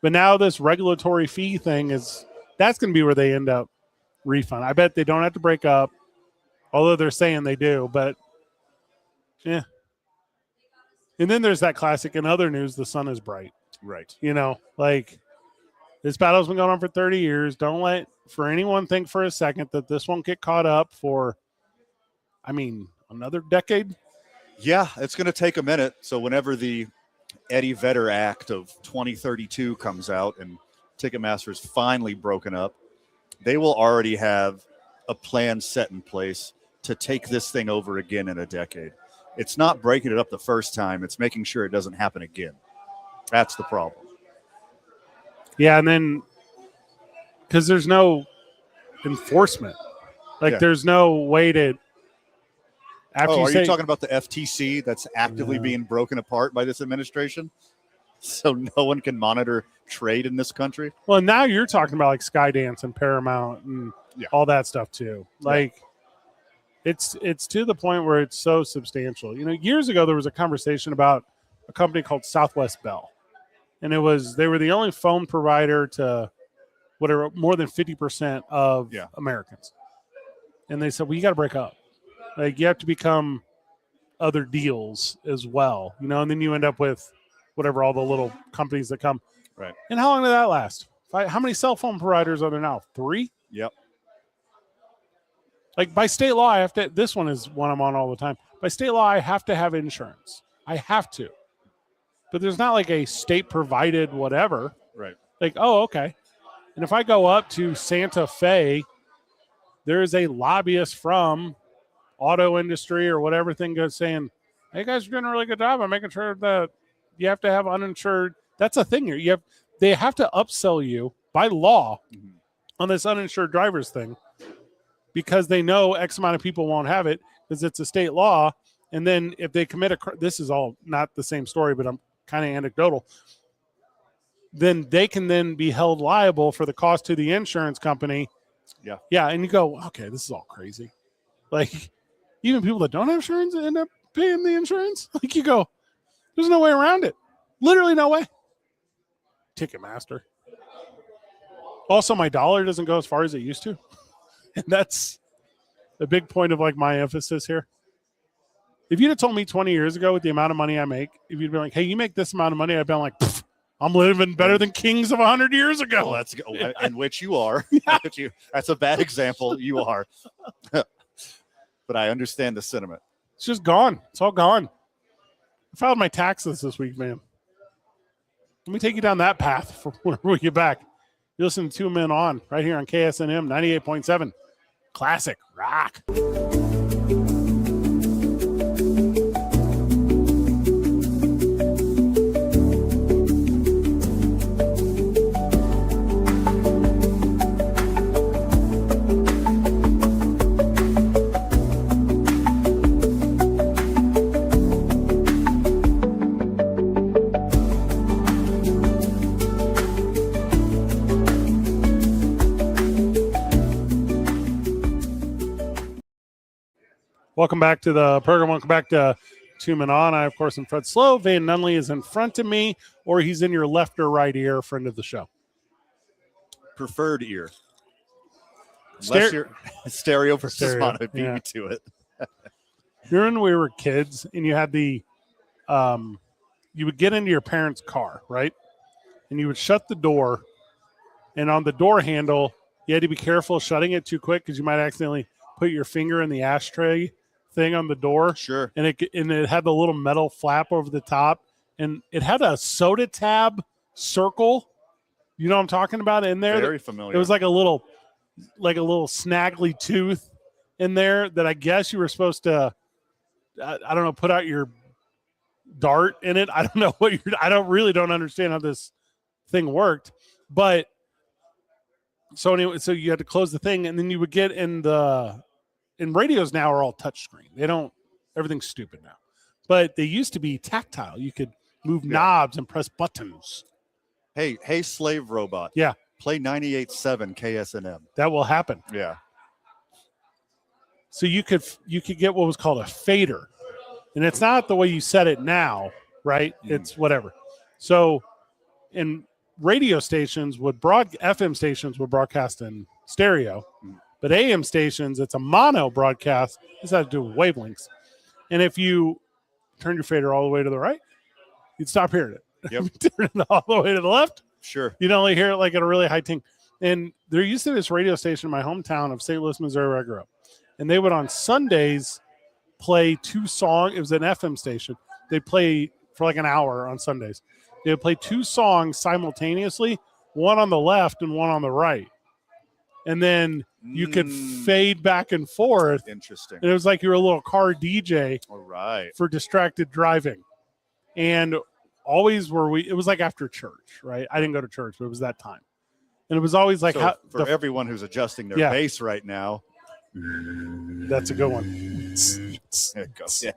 But now this regulatory fee thing that's going to be where they end up refund. I bet they don't have to break up, although they're saying they do. But, yeah. And then there's that classic, in other news, the sun is bright. Right. You know, like this battle's been going on for 30 years. Don't let for anyone think for a second that this won't get caught up for, another decade. Yeah, it's going to take a minute. So whenever the Eddie Vedder Act of 2032 comes out and Ticketmaster's finally broken up, they will already have a plan set in place to take this thing over again in a decade. It's not breaking it up the first time. It's making sure it doesn't happen again. That's the problem. Yeah, and then because there's no enforcement. There's no way to after are you talking about the FTC that's actively being broken apart by this administration? So no one can monitor trade in this country? Well, now you're talking about like Skydance and Paramount and all that stuff too. Like it's to the point where it's so substantial. You know, years ago there was a conversation about a company called Southwest Bell. And they were the only phone provider to whatever, more than 50% of Americans. And they said, well, you got to break up. Like you have to become other deals as well, you know, and then you end up with whatever, all the little companies that come. Right. And how long did that last? How many cell phone providers are there now? 3? Yep. Like by state law, this one is one I'm on all the time. By state law, I have to have insurance. I have to. But there's not like a state provided whatever. Right. Like, oh, okay. And if I go up to Santa Fe, there is a lobbyist from auto industry or whatever thing goes saying, hey, guys are doing a really good job of making sure that you have to have uninsured. That's a thing here. They have to upsell you by law on this uninsured drivers thing because they know X amount of people won't have it because it's a state law. And then if they commit this is all not the same story, but I'm kind of anecdotal. Then they can then be held liable for the cost to the insurance company. Yeah. Yeah. And you go, okay, this is all crazy. Like even people that don't have insurance end up paying the insurance. Like you go, there's no way around it. Literally no way. Ticketmaster. Also, my dollar doesn't go as far as it used to. And that's a big point of like my emphasis here. If you'd have told me 20 years ago with the amount of money I make, if you'd been like, hey, you make this amount of money, I'd been like, I'm living better than kings of 100 years ago. Well, that's in which you are. That's a bad example. You are. But I understand the sentiment. It's just gone. It's all gone. I filed my taxes this week, man. Let me take you down that path for whenever we get back. You listen to 2 Men On right here on KSNM 98.7. Classic rock. Welcome back to the program. Welcome back to Tumen on. I, of course, am Fred Slow. Van Nunley is in front of me, or he's in your left or right ear, friend of the show. Preferred ear. Unless you're stereo versus mono. Beat me to it. Remember when we were kids and you had the you would get into your parents' car, right? And you would shut the door, and on the door handle, you had to be careful shutting it too quick because you might accidentally put your finger in the ashtray thing on the door. Sure. And it had the little metal flap over the top, and it had a soda tab circle. You know what I'm talking about in there? Very familiar. It was like a little snaggly tooth in there that I guess you were supposed to, I don't know, put out your dart in it. I don't know I don't understand how this thing worked. But so anyway, so you had to close the thing, and then you would get in radios now are all touchscreen. Everything's stupid now. But they used to be tactile. You could move knobs and press buttons. Hey, slave robot. Yeah. Play 98.7 KSNM. That will happen. Yeah. So you could get what was called a fader. And it's not the way you set it now, right? It's whatever. So in radio stations FM stations would broadcast in stereo, but AM stations, it's a mono broadcast. This has to do with wavelengths. And if you turn your fader all the way to the right, you'd stop hearing it. Yep. Turn it all the way to the left, sure, you'd only hear it like at a really high ting. And there used to be this radio station in my hometown of St. Louis, Missouri, where I grew up. And they would on Sundays play 2 songs. It was an FM station. They'd play for like an hour on Sundays. They would play 2 songs simultaneously, one on the left and one on the right. And then you could fade back and forth. Interesting. And it was like you were a little car DJ. All right. For distracted driving. And always it was like after church, right? I didn't go to church, but it was that time. And it was always like so for everyone who's adjusting their bass right now. That's a good one. There it goes. Yeah.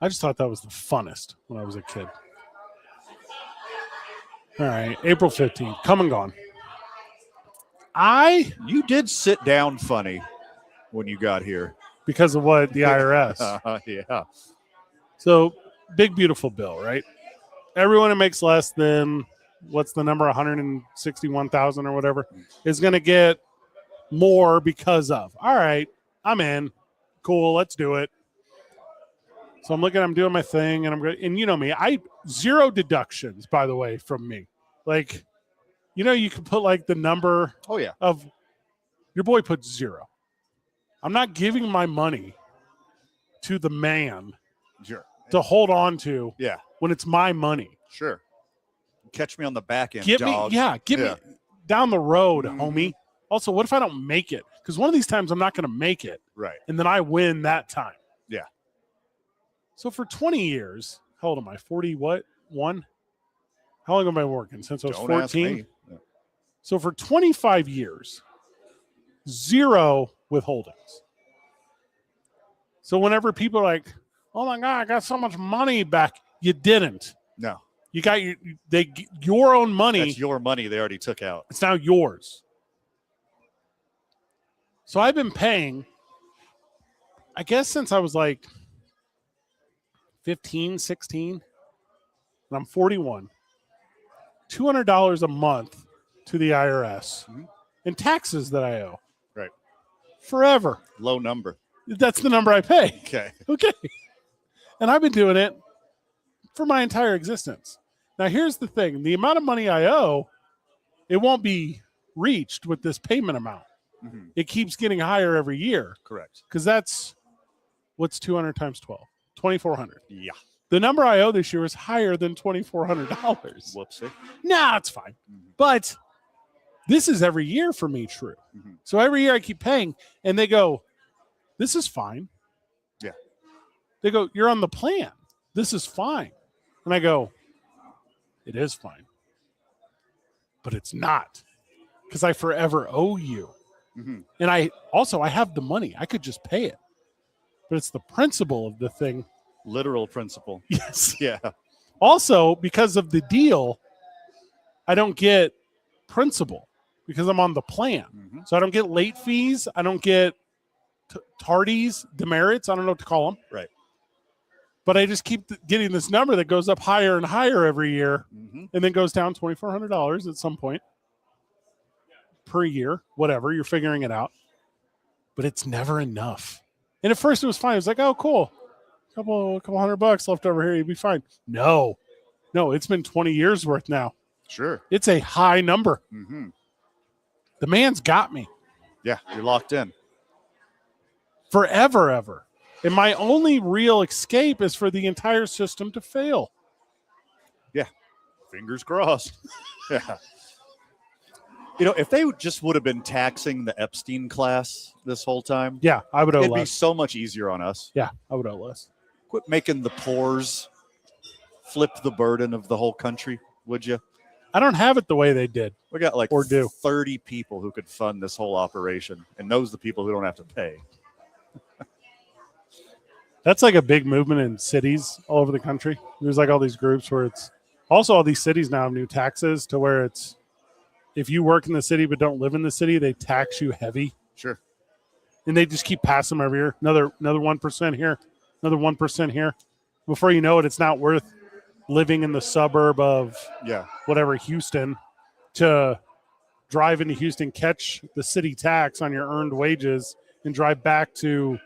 I just thought that was the funnest when I was a kid. All right, April 15th, come and gone. You did sit down funny when you got here. Because of what? The IRS. Yeah. So, big, beautiful bill, right? Everyone who makes less than, what's the number, 161,000 or whatever, is going to get more because of. All right, I'm in. Cool, let's do it. So I'm doing my thing, and you know me, zero deductions, by the way, from me. Like, you can put like the number of your boy puts 0. I'm not giving my money to the man to hold on to when it's my money. Sure. Catch me on the back end, Get dog. me down the road, homie. Also, what if I don't make it? Because one of these times I'm not going to make it. Right. And then I win that time. Yeah. So for 20 years, how old am I? 40 what? 1? How long have I been working? Since I was 14? Yeah. So for 25 years, 0 withholdings. So whenever people are like, oh my God, I got so much money back. You didn't. No. You got your own money. That's your money they already took out. It's now yours. So I've been paying, I guess since I was like 15, 16, and I'm 41, $200 a month to the IRS and taxes that I owe. Right. Forever. Low number. That's the number I pay. Okay. And I've been doing it for my entire existence. Now, here's the thing. The amount of money I owe, it won't be reached with this payment amount. Mm-hmm. It keeps getting higher every year. Correct. Because that's, what's 200 times 12? 2,400. Yeah. The number I owe this year is higher than $2,400. Whoopsie. Nah, it's fine. Mm-hmm. But this is every year for me true. Mm-hmm. So every year I keep paying, and they go, this is fine. Yeah. They go, you're on the plan. This is fine. And I go, it is fine. But it's not. Because I forever owe you. Mm-hmm. And I have the money. I could just pay it. But it's the principle of the thing. Literal principle. Yes. Yeah. Also, because of the deal, I don't get principal because I'm on the plan. Mm-hmm. So I don't get late fees. I don't get tardies, demerits. I don't know what to call them. Right. But I just keep getting this number that goes up higher and higher every year, and then goes down $2,400 at some point per year, whatever. You're figuring it out. But it's never enough. And at first it was fine. It was like, oh, cool. Couple $100 left over here. You'd be fine. No, it's been 20 years worth now. Sure. It's a high number. The man's got me. Yeah, you're locked in. Forever, ever. And my only real escape is for the entire system to fail. Yeah. Fingers crossed. Yeah. If they just would have been taxing the Epstein class this whole time, yeah, I would owe it'd less. be so much easier on us. Yeah, I would owe less. Quit making the poors flip the burden of the whole country, would you? I don't have it the way they did. We got like or do. 30 people who could fund this whole operation, and those are the people who don't have to pay. That's like a big movement in cities all over the country. There's like all these groups where it's also all these cities now have new taxes to where it's if you work in the city but don't live in the city, they tax you heavy. Sure. And they just keep passing them every year. Another 1% here, another 1% here. Before you know it, it's not worth living in the suburb of whatever Houston to drive into Houston, catch the city tax on your earned wages, and drive back to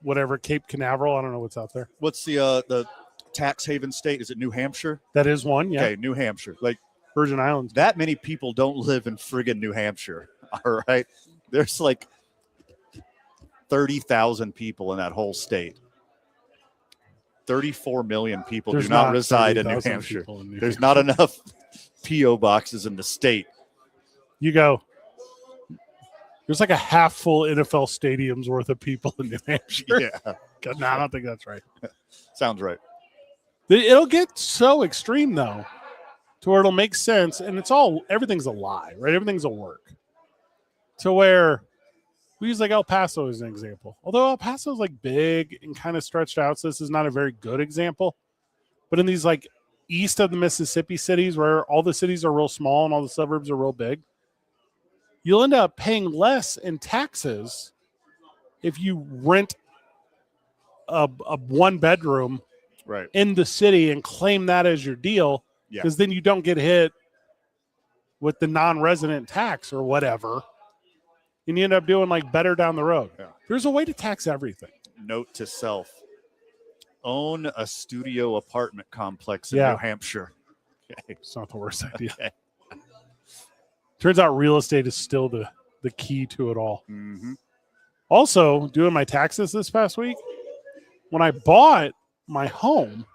whatever Cape Canaveral. I don't know what's out there. What's the tax haven state? Is it New Hampshire? That is one. Yeah. Okay, New Hampshire. Like Virgin Islands. That many people don't live in friggin' New Hampshire. All right, there's like 30,000 people in that whole state. 34 million people do not reside in New Hampshire. There's not enough P.O. boxes in the state. You go. There's like a half full NFL stadium's worth of people in New Hampshire. Yeah. No, I don't think that's right. Sounds right. It'll get so extreme, though, to where it'll make sense. And everything's a lie, right? Everything's a work. To where we use like El Paso as an example. Although El Paso is like big and kind of stretched out, so this is not a very good example. But in these like east of the Mississippi cities where all the cities are real small and all the suburbs are real big, you'll end up paying less in taxes if you rent a one bedroom in the city and claim that as your deal, because then you don't get hit with the non-resident tax or whatever. And you end up doing like better down the road. Yeah. There's a way to tax everything. Note to self: own a studio apartment complex in New Hampshire. Okay. It's not the worst idea. Okay. Turns out real estate is still the key to it all. Mm-hmm. Also, doing my taxes this past week, when I bought my home,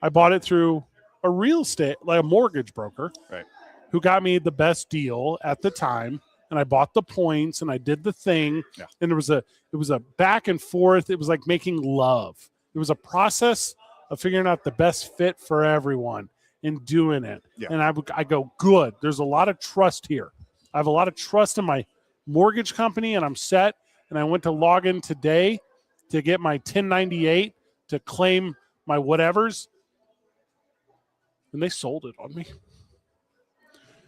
I bought it through a real estate, like a mortgage broker, who got me the best deal at the time. And I bought the points and I did the thing. Yeah. And it was a back and forth. It was like making love. It was a process of figuring out the best fit for everyone and doing it. Yeah. And I go, good. There's a lot of trust here. I have a lot of trust in my mortgage company and I'm set. And I went to log in today to get my 1098 to claim my whatevers. And they sold it on me.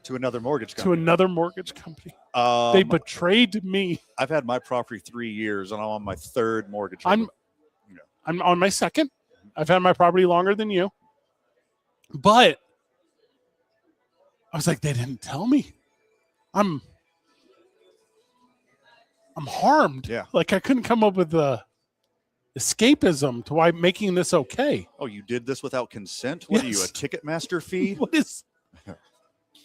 To another mortgage company. They betrayed me. I've had my property 3 years, and I'm on my third mortgage. I'm on my second. I've had my property longer than you. But I was like, they didn't tell me. I'm harmed. Yeah. Like I couldn't come up with the escapism to why making this okay. Oh, you did this without consent? What are you, a Ticketmaster fee? What is...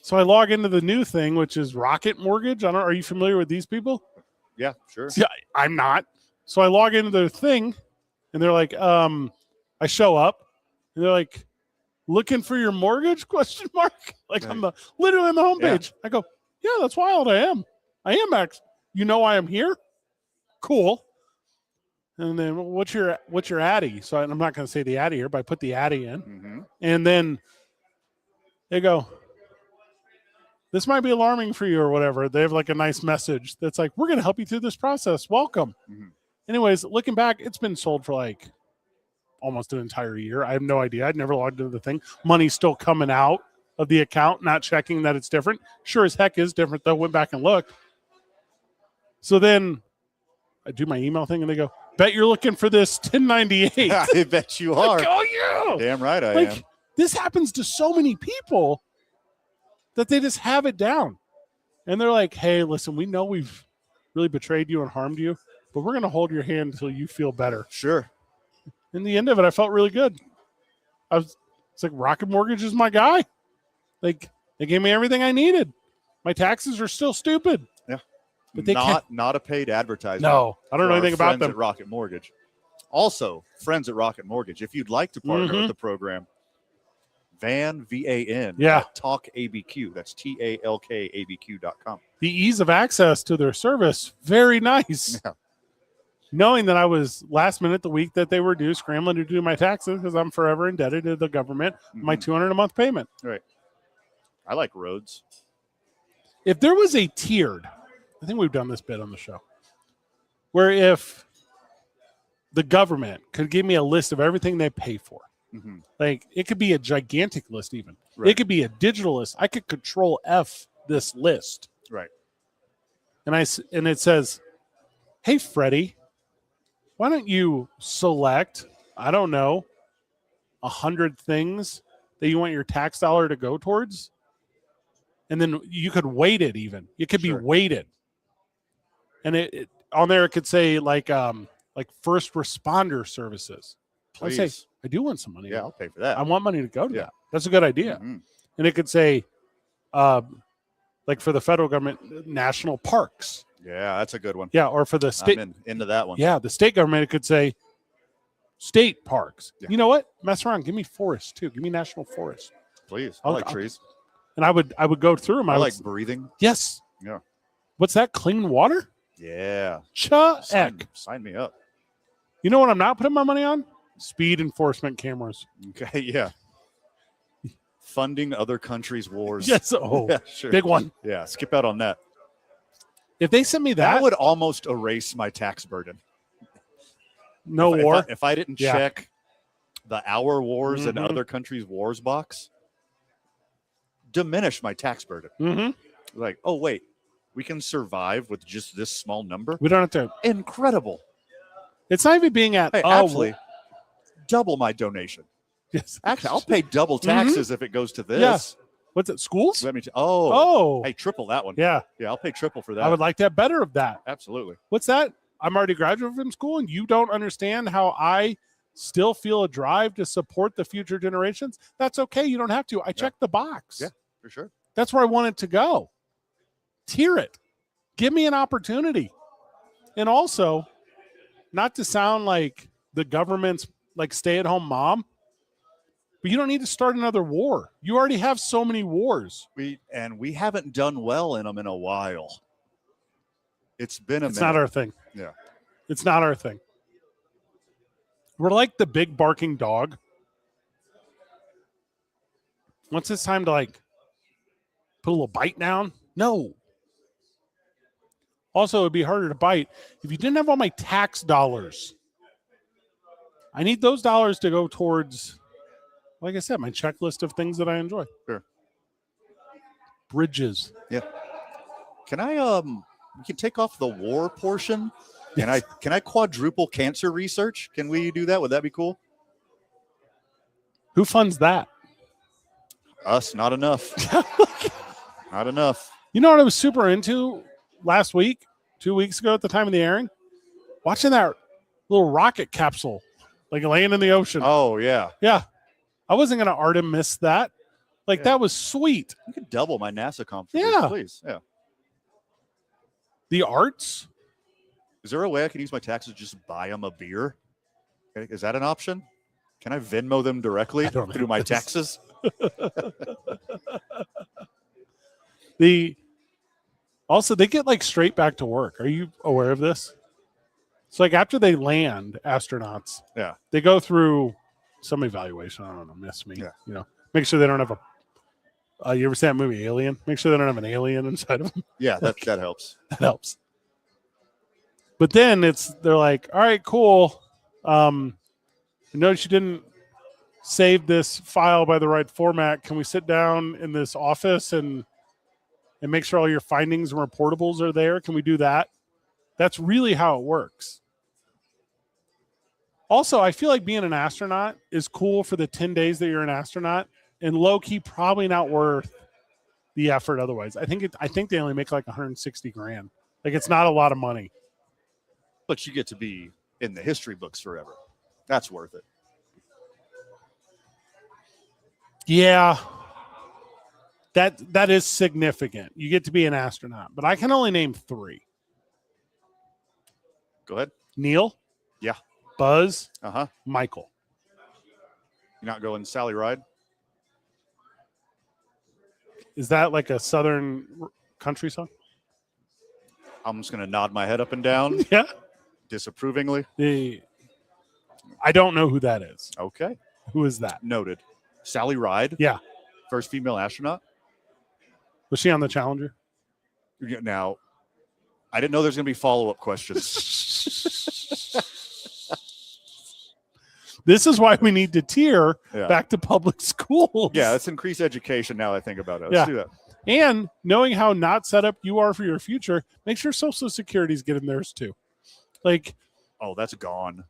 So I log into the new thing, which is Rocket Mortgage. Are you familiar with these people? Yeah, sure. See, I'm not. So I log into their thing, and they're like, I show up, and they're like, looking for your mortgage? ? Like I'm literally on the homepage. Yeah. I go, yeah, that's wild. I am X. You know I am here? Cool. And then what's your Addy? So I'm not going to say the Addy here, but I put the Addy in, and then they go, this might be alarming for you or whatever. They have like a nice message that's like, we're going to help you through this process. Welcome. Mm-hmm. Anyways, looking back, it's been sold for like almost an entire year. I have no idea. I'd never logged into the thing. Money's still coming out of the account, not checking that it's different. Sure as heck is different, though. Went back and looked. So then I do my email thing and they go, Bet you're looking for this 1098. I bet you are. Like, oh, yeah. Damn right I Like, am. this happens to so many people that they just have it down. And they're like, hey, listen, we know we've really betrayed you and harmed you, but we're going to hold your hand until you feel better. Sure. In the end of it, I felt really good. It's like Rocket Mortgage is my guy. Like, they gave me everything I needed. My taxes are still stupid. Yeah. But they not a paid advertisement. No, I don't know for anything our about friends them. at Rocket Mortgage. Also, friends at Rocket Mortgage, if you'd like to partner with the program, Van, V-A-N, Yeah. Talk ABQ. That's TALKABQ.com. The ease of access to their service, very nice. Yeah. Knowing that I was last minute the week that they were due, scrambling to do my taxes because I'm forever indebted to the government, my $200 a month payment. Right. I like roads. If there was a tiered, I think we've done this bit on the show, where if the government could give me a list of everything they pay for, like it could be a gigantic list even. Right. It could be a digital list. I could control F this list. Right. And it says, hey, Freddie, why don't you select, I don't know, 100 things that you want your tax dollar to go towards? And then you could weight it even. It could be weighted. And it on there it could say like first responder services. I say, I do want some money. Yeah, I'll pay for that. I want money to go to that. That's a good idea. And it could say like for the federal government, national parks. Yeah, that's a good one. Yeah, or for the state. I'm into that one. Yeah, the state government, it could say state parks. Yeah. You know what? Mess around. Give me forest too. Give me national forest. Please. I like trees. And I would go through them. I like breathing. Yes. Yeah. What's that? Clean water? Yeah. Cha-eck. Sign me up. You know what I'm not putting my money on? Speed enforcement cameras. Okay, yeah. Funding other countries' wars. Yes. Oh, yeah, sure. Big one. Yeah, skip out on that. If they sent me that would almost erase my tax burden. War. If I didn't check the our wars and other countries' wars box, diminish my tax burden. Like, oh, wait, we can survive with just this small number? We don't have to. Incredible. It's not even being at, actually, double my donation. Yes. Actually, I'll pay double taxes if it goes to this. Yeah. What's it, schools? Let me hey, triple that one. Yeah. Yeah, I'll pay triple for that. I would like to have better of that. Absolutely. What's that? I'm already graduated from school and you don't understand how I still feel a drive to support the future generations? That's okay. You don't have to. I checked the box. Yeah, for sure. That's where I want it to go. Tier it. Give me an opportunity. And also, not to sound like the government's like stay-at-home mom, but you don't need to start another war. You already have so many wars. We haven't done well in them in a while. It's been a minute. It's not our thing. Yeah. It's not our thing. We're like the big barking dog. Once it's time to like put a little bite down, no. Also, it'd be harder to bite if you didn't have all my tax dollars. I need those dollars to go towards, like I said, my checklist of things that I enjoy. Sure. Bridges. Yeah. Can I we can take off the war portion? Can I quadruple cancer research? Can we do that? Would that be cool? Who funds that? Us, not enough. Not enough. You know what I was super into last week, 2 weeks ago at the time of the airing? Watching that little rocket capsule like laying in the ocean. Oh, yeah. Yeah. I wasn't going to Artem miss that. Like, that was sweet. You could double my NASA contribution, please. Yeah. The arts? Is there a way I can use my taxes to just buy them a beer? Is that an option? Can I Venmo them directly through my taxes? Also, they get like straight back to work. Are you aware of this? So like after they land, astronauts, they go through some evaluation. I don't know, miss me. Yeah. You know, make sure they don't have you ever see that movie Alien? Make sure they don't have an alien inside of them. Yeah, that helps. That helps. But then they're like, all right, cool. I noticed you didn't save this file by the right format. Can we sit down in this office and make sure all your findings and reportables are there? Can we do that? That's really how it works. Also, I feel like being an astronaut is cool for the 10 days that you're an astronaut, and low key probably not worth the effort otherwise. I think they only make like 160 grand. Like it's not a lot of money. But you get to be in the history books forever. That's worth it. Yeah. That is significant. You get to be an astronaut, but I can only name 3. Go ahead. Neil, Yeah. Buzz, Uh-huh. Michael. You're not going Sally Ride? Is that like a Southern country song? I'm just going to nod my head up and down Yeah. disapprovingly. I don't know who that is. Okay. Who is that? Noted. Sally Ride? Yeah. First female astronaut? Was she on the Challenger? Now, I didn't know there's going to be follow-up questions. This is why we need to tier Yeah. back to public schools. Yeah, let's increase education now I think about it. Let's Yeah. do that. And knowing how not set up you are for your future, make sure Social Security's getting theirs too. Like, Oh, that's gone.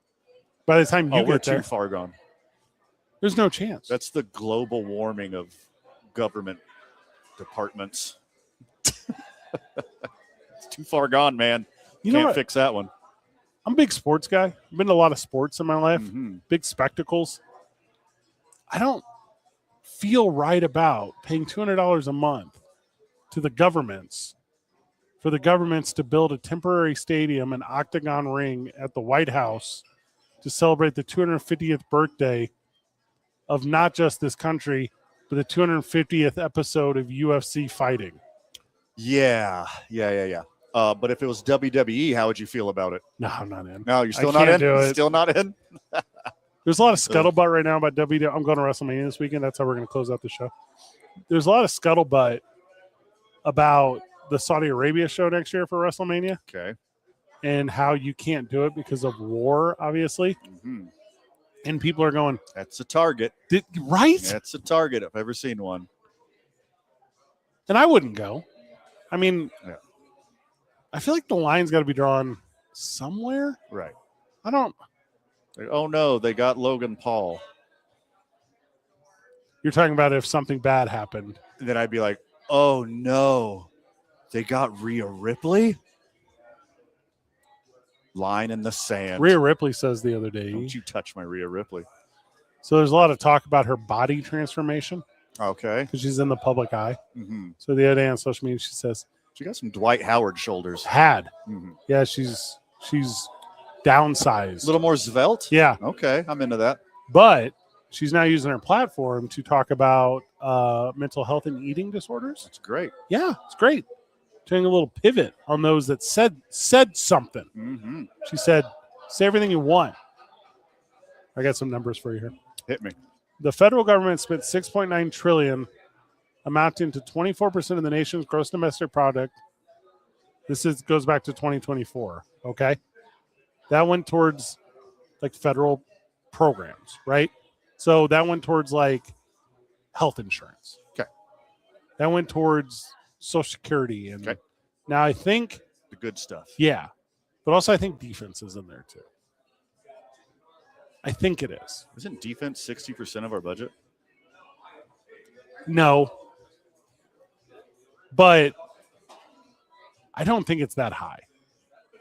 by the time you We're get too there, far gone. there's no chance. That's the global warming of government departments. It's too far gone, man. You know Can't what? fix that one. I'm a big sports guy. I've been to a lot of sports in my life, Mhm. big spectacles. I don't feel right about paying $200 a month to the governments for the governments to build a temporary stadium and octagon ring at the White House to celebrate the 250th birthday of not just this country, but the 250th episode of UFC fighting. Yeah. But if it was WWE, how would you feel about it? No, I'm not in. No, you're still I not can't in? do it. Still not in? There's a lot of scuttlebutt right now about WWE. I'm going to WrestleMania this weekend. That's how we're going to close out the show. There's a lot of scuttlebutt about the Saudi Arabia show next year for WrestleMania Okay. and how you can't do it because of war, obviously. Mhm. And people are going, That's a target. right? That's a target if I've ever seen one. And I wouldn't go. I mean, Yeah. I feel like the line's got to be drawn somewhere. Right. I don't. Like, oh, no, they got Logan Paul. You're talking about if something bad happened. And then I'd be like, oh, no, they got Rhea Ripley? Line in the sand. Rhea Ripley says the other day. Don't you touch my Rhea Ripley. So there's a lot of talk about her body transformation Okay. because she's in the public eye. Mm-hmm. So the other day on social media, she says, She got some Dwight Howard shoulders. had. Mm-hmm. Yeah, she's downsized. A little more svelte? Yeah, Okay, I'm into that. but she's now using her platform to talk about mental health and eating disorders. That's great. Yeah, it's great. Taking a little pivot on those that said something. Mm-hmm. She said, say everything you want. I got some numbers for you here. Hit me. The federal government spent $6.9 trillion, amounting to 24% of the nation's gross domestic product. Goes back to 2024. Okay, that went towards like federal programs, right? So that went towards like health insurance. Okay. That went towards Social Security, and Okay. now I think, The good stuff. yeah, but also I think defense is in there too. I think it is. Isn't defense 60% of our budget? No, but I don't think it's that high.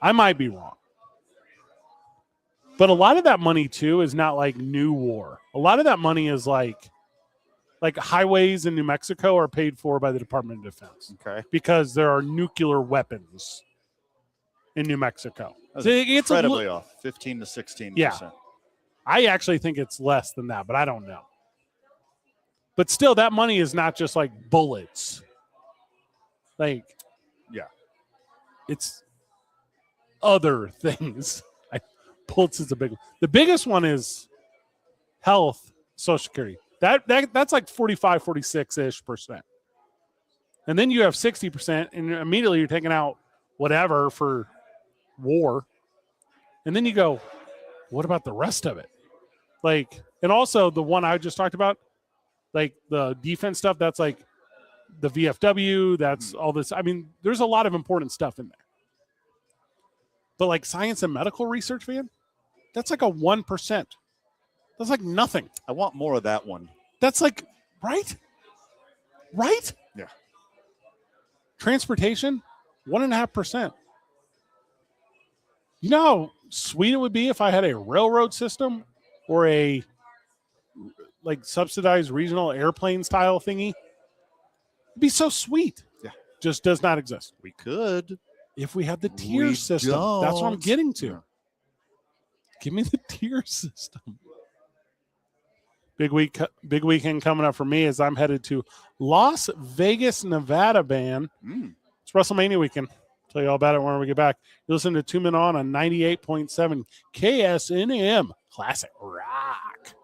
I might be wrong. But a lot of that money too is not like new war. A lot of that money is like highways in New Mexico are paid for by the Department of Defense Okay. because there are nuclear weapons in New Mexico. That's So it's incredibly off. 15 to 16%. Yeah. I actually think it's less than that, but I don't know. But still, that money is not just like bullets. Like, Yeah. it's other things. Bullets is a big one. The biggest one is health, Social Security. That's like 45, 46-ish%. And then you have 60%, and immediately you're taking out whatever for war. And then you go, what about the rest of it? Like, and also the one I just talked about, like the defense stuff, that's like the VFW, that's all this. I mean, there's a lot of important stuff in there. But like science and medical research, man, That's like a 1%. That's like nothing. I want more of that one. That's like, right? Right? Yeah. Transportation, 1.5%. You know how sweet it would be if I had a railroad system or a like subsidized regional airplane style thingy? It'd be so sweet. Yeah. Just does not exist. We could. If we had the tier We system, that's what I'm don't. getting to. Yeah. Give me the tier system. Big weekend coming up for me as I'm headed to Las Vegas, Nevada, man. It's WrestleMania weekend. Tell you all about it when we get back. You listen to 2 Men On 98.7 KSNM Classic Rock.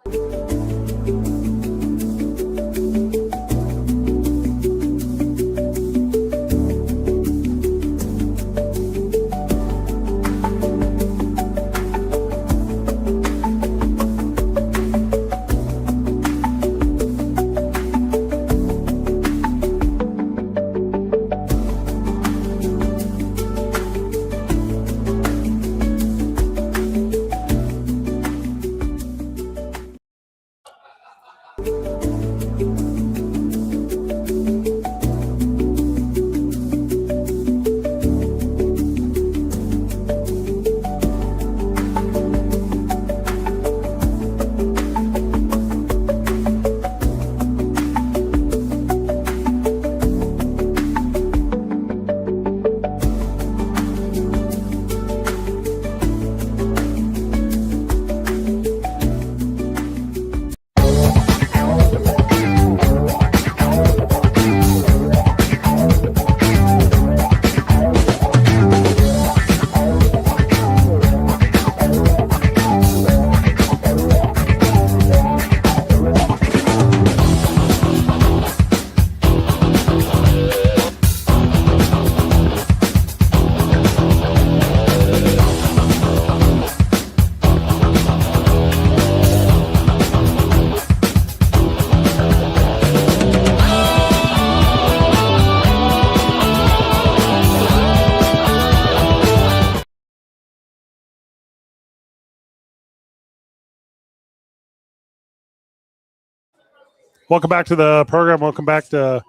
Welcome back to the program. Welcome back to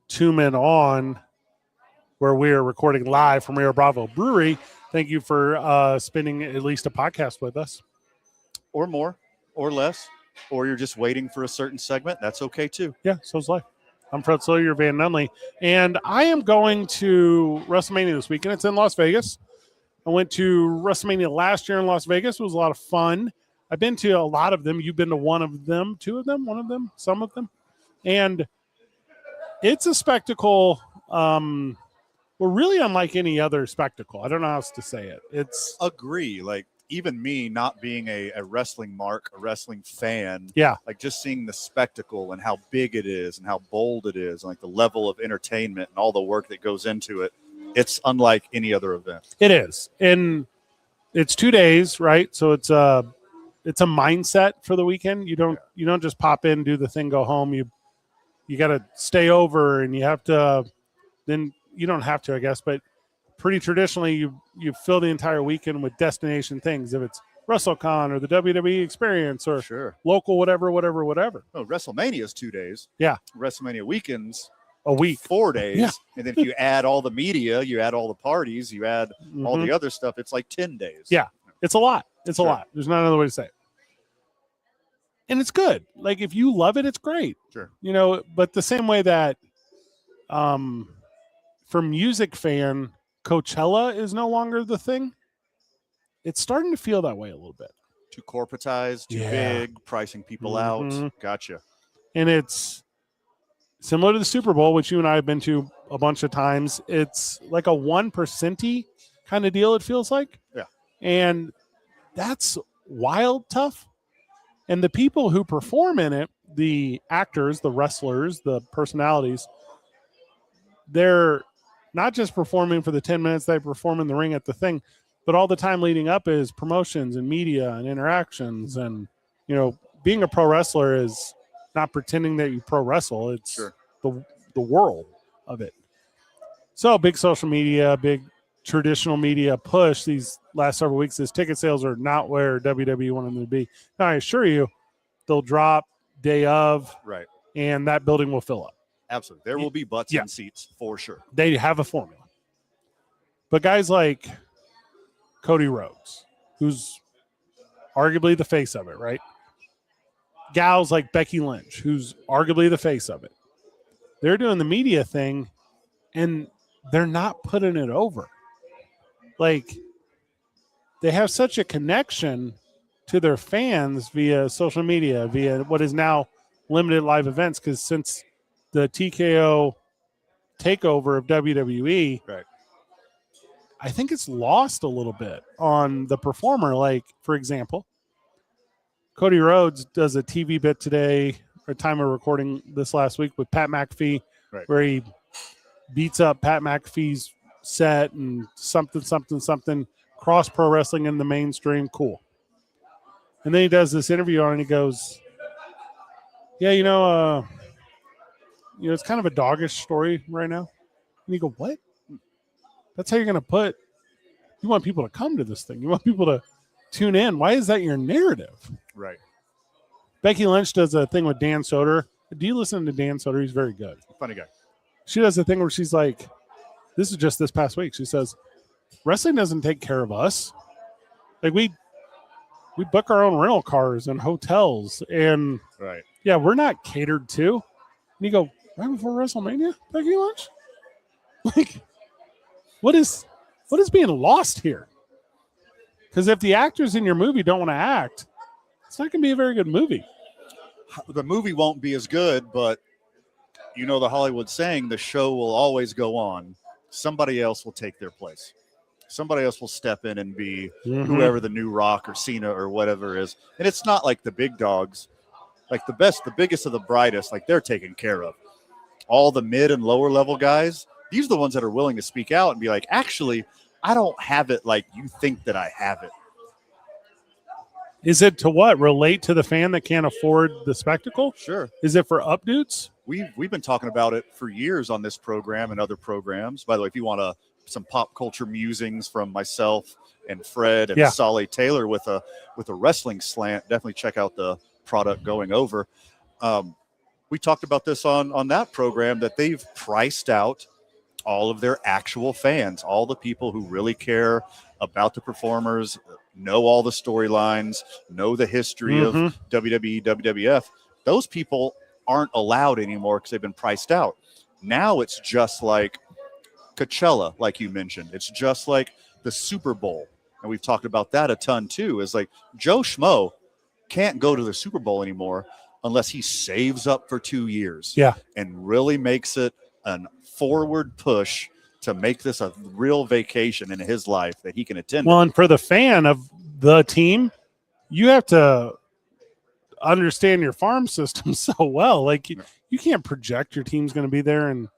2 Men On, where we are recording live from Rio Bravo Brewery. Thank you for spending at least a podcast with us. Or more, or less, or you're just waiting for a certain segment. That's okay, too. Yeah, so's life. I'm Fred Sawyer, Van Nunley, and I am going to WrestleMania this weekend. It's in Las Vegas. I went to WrestleMania last year in Las Vegas. It was a lot of fun. I've been to a lot of them. You've been to one of them, two of them, one of them, some of them. And it's a spectacle. We're really unlike any other spectacle. I don't know how else to say it. It's agree. Like, even me not being a wrestling mark, a wrestling fan. Yeah. Like, just seeing the spectacle and how big it is and how bold it is, and like the level of entertainment and all the work that goes into it. It's unlike any other event. It is. And it's 2 days, right? So it's a mindset for the weekend. You don't just pop in, do the thing, go home. You got to stay over, and you have to. Then you don't have to, I guess, but pretty traditionally, you fill the entire weekend with destination things. If it's WrestleCon or the WWE Experience or sure, local whatever. Oh, WrestleMania is 2 days. Yeah, WrestleMania weekend's a week, 4 days, yeah. And then if you add all the media, you add all the parties, you add all the other stuff, it's like 10 days. Yeah, it's a lot. It's sure. a lot. There's not another way to say it. And it's good. Like, if you love it, it's great. Sure. You know, but the same way that for music fan, Coachella is no longer the thing. It's starting to feel that way a little bit. Too corporatized, too big, pricing people out. Gotcha. And it's similar to the Super Bowl, which you and I have been to a bunch of times. It's like a 1%-y kind of deal, it feels like. Yeah. And that's wild tough. And the people who perform in it, the actors, the wrestlers, the personalities, they're not just performing for the 10 minutes they perform in the ring at the thing, but all the time leading up is promotions and media and interactions. And, you know, being a pro wrestler is not pretending that you pro wrestle. It's sure. the world of it. So big social media, big traditional media push these last several weeks is ticket sales are not where WWE wanted them to be. Now, I assure you, they'll drop day of, Right. and that building will fill up. Absolutely. There will be butts in seats for sure. They have a formula. But guys like Cody Rhodes, who's arguably the face of it, right? Gals like Becky Lynch, who's arguably the face of it. They're doing the media thing, and they're not putting it over. Like, they have such a connection to their fans via social media, via what is now limited live events, because since the TKO takeover of WWE, right, I think it's lost a little bit on the performer. Like, for example, Cody Rhodes does a TV bit today, or time of recording this last week, with Pat McAfee, right, where he beats up Pat McAfee's set and something, cross pro wrestling in the mainstream. Cool. And then he does this interview on it, and he goes, yeah, it's kind of a doggish story right now. And you go, what? That's how you're going to put, you want people to come to this thing. You want people to tune in. Why is that your narrative? Right. Becky Lynch does a thing with Dan Soder. Do you listen to Dan Soder? He's very good. Funny guy. She does a thing where she's like, this is just this past week. She says, wrestling doesn't take care of us. Like, we book our own rental cars and hotels, and right. Yeah, we're not catered to. And you go, right before WrestleMania, Becky Lynch? Like, what is being lost here? Because if the actors in your movie don't want to act, it's not going to be a very good movie. The movie won't be as good, but you know the Hollywood saying, the show will always go on. Somebody else will take their place. Somebody else will step in and be whoever the new Rock or Cena or whatever is. And it's not like the big dogs, like the biggest of the brightest, like they're taken care of. All the mid and lower level guys, these are the ones that are willing to speak out and be like, actually, I don't have it like you think that I have it. Is it to what? Relate to the fan that can't afford the spectacle? Sure. Is it for updudes? We've been talking about it for years on this program and other programs. By the way, if you want some pop culture musings from myself and Fred and Solly Taylor with a wrestling slant, definitely check out the product going over. We talked about this on that program, that they've priced out all of their actual fans, all the people who really care about the performers, know all the storylines, know the history of WWE, WWF. Those people aren't allowed anymore because they've been priced out. Now it's just like Coachella, like you mentioned. It's just like the Super Bowl. And we've talked about that a ton too, is like Joe Schmo can't go to the Super Bowl anymore unless he saves up for 2 years and really makes it an forward push to make this a real vacation in his life that he can attend. Well, and for the fan of the team, you have to understand your farm system so well. Like, you can't project your team's going to be there in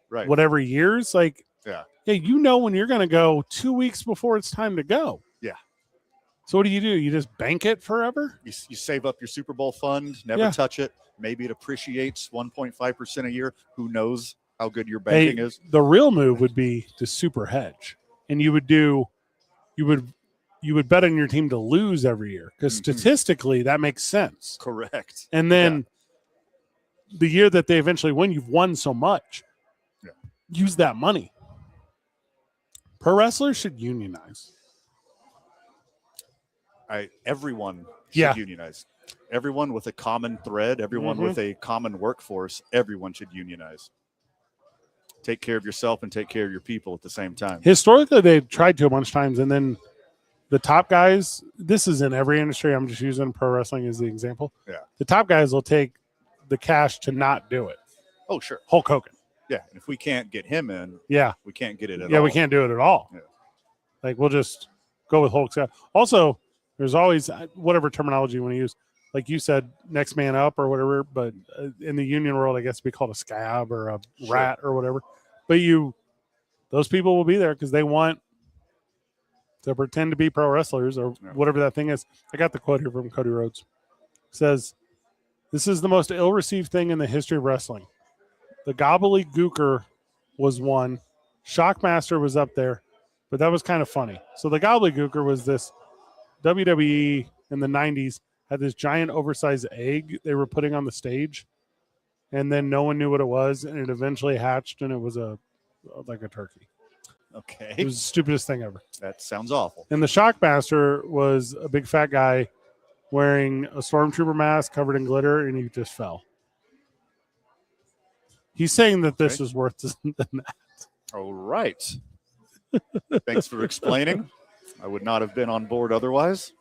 whatever years. Like, when you're going to go 2 weeks before it's time to go. Yeah. So what do? You just bank it forever? You save up your Super Bowl fund, never touch it. Maybe it appreciates 1.5% a year. Who knows how good your banking is? The real move would be to super hedge. And you would bet on your team to lose every year, because statistically that makes sense. Correct. And then the year that they eventually win, you've won so much. Yeah. Use that money. Pro wrestlers should unionize. Everyone should unionize. Everyone with a common thread, everyone with a common workforce, everyone should unionize. Take care of yourself and take care of your people at the same time. Historically, they've tried to a bunch of times, and then the top guys, this is in every industry, I'm just using pro wrestling as the example. Yeah. The top guys will take the cash to not do it. Oh, sure. Hulk Hogan. Yeah. And if we can't get him in, we can't get it at all. Yeah, we can't do it at all. Yeah. Like, we'll just go with Hulk's. Also, there's always whatever terminology you want to use. Like you said, next man up or whatever, but in the union world, I guess it'd be called a scab or a rat or whatever. But those people will be there because they want to pretend to be pro wrestlers or whatever that thing is. I got the quote here from Cody Rhodes. It says, "This is the most ill-received thing in the history of wrestling. The gobbledygooker was one. Shockmaster was up there. But that was kind of funny. So the gobbledygooker was this WWE in the 90s had this giant oversized egg they were putting on the stage, and then no one knew what it was, and it eventually hatched, and it was like a turkey. Okay. It was the stupidest thing ever. That sounds awful. And the Shockmaster was a big fat guy wearing a stormtrooper mask covered in glitter, and he just fell. He's saying that this is worth than that. All right. Thanks for explaining. I would not have been on board otherwise.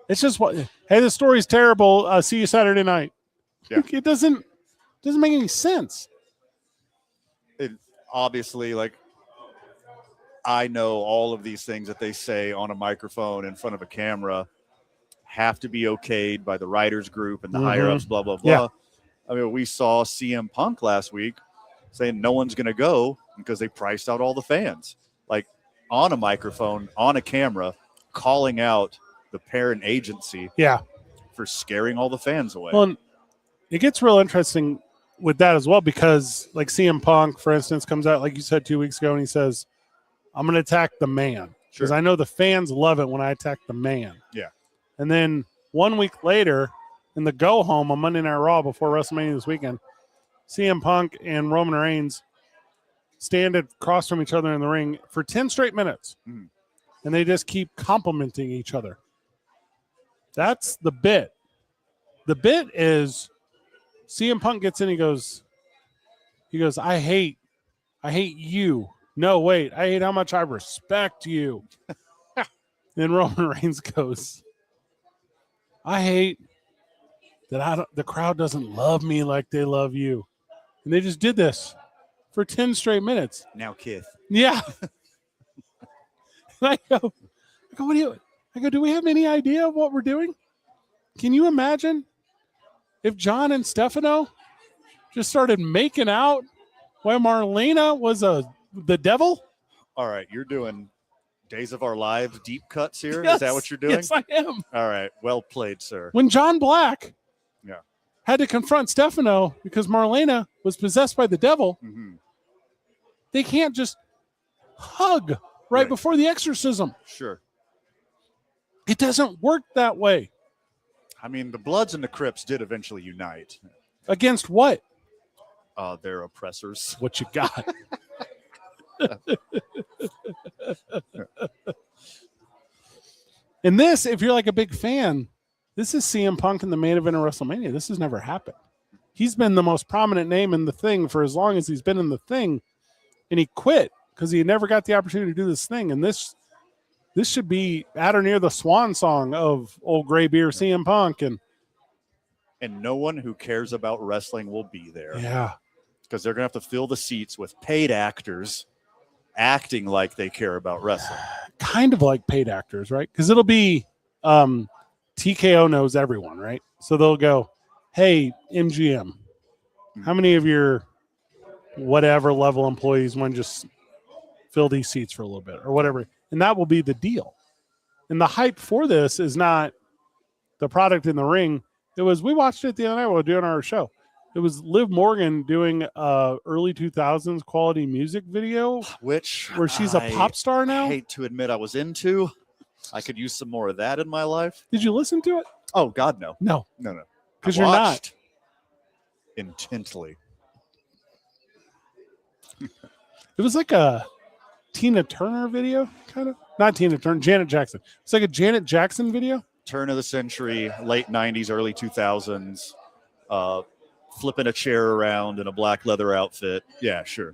It's just what. Hey, the story's terrible. See you Saturday night. Yeah. It doesn't make any sense. It obviously, like, I know all of these things that they say on a microphone in front of a camera have to be okayed by the writers group and the higher ups, blah, blah, blah. Yeah. I mean, we saw CM Punk last week saying no one's going to go because they priced out all the fans. Like, on a microphone, on a camera, calling out the parent agency for scaring all the fans away. Well, and it gets real interesting with that as well because, like, CM Punk, for instance, comes out, like you said 2 weeks ago, and he says, I'm going to attack the man. Because I know the fans love it when I attack the man. Yeah. And then 1 week later, in the go-home on Monday Night Raw before WrestleMania this weekend, CM Punk and Roman Reigns stand across from each other in the ring for 10 straight minutes. Mm. And they just keep complimenting each other. That's the bit. The bit is CM Punk gets in, he goes, I hate you. No, wait, I hate how much I respect you. Then Roman Reigns goes, I hate that the crowd doesn't love me like they love you. And they just did this for 10 straight minutes. Now, Kith. Yeah. And I go, what do you? I go, do we have any idea of what we're doing? Can you imagine if John and Stefano just started making out while Marlena was the devil? All right, you're doing Days of Our Lives deep cuts here? Yes, is that what you're doing? Yes, I am. All right, well played, sir. When John Black had to confront Stefano because Marlena was possessed by the devil, they can't just hug right before the exorcism. Sure. It doesn't work that way. I mean, the Bloods and the Crips did eventually unite. Against what? Their oppressors. What you got? And this, if you're like a big fan, this is CM Punk in the main event of WrestleMania. This has never happened. He's been the most prominent name in the thing for as long as he's been in the thing, and he quit because he never got the opportunity to do this thing. And this should be at or near the swan song of old gray beer CM Punk. And no one who cares about wrestling will be there. Yeah. Because they're going to have to fill the seats with paid actors acting like they care about wrestling. Kind of like paid actors, right? Because it'll be TKO knows everyone, right? So they'll go, hey, MGM, how many of your whatever level employees want to just fill these seats for a little bit or whatever? And that will be the deal. And the hype for this is not the product in the ring. It was, we watched it the other night while we were doing our show. It was Liv Morgan doing early 2000s quality music video, where she's a pop star now. I hate to admit I was into. I could use some more of that in my life. Did you listen to it? Oh, God, no. No. Because you're not. Intently. It was like a Tina Turner video, kind of. Not Tina Turner, Janet Jackson. It's like a Janet Jackson video. Turn of the century, late 90s, early 2000s. Flipping a chair around in a black leather outfit. Yeah, sure.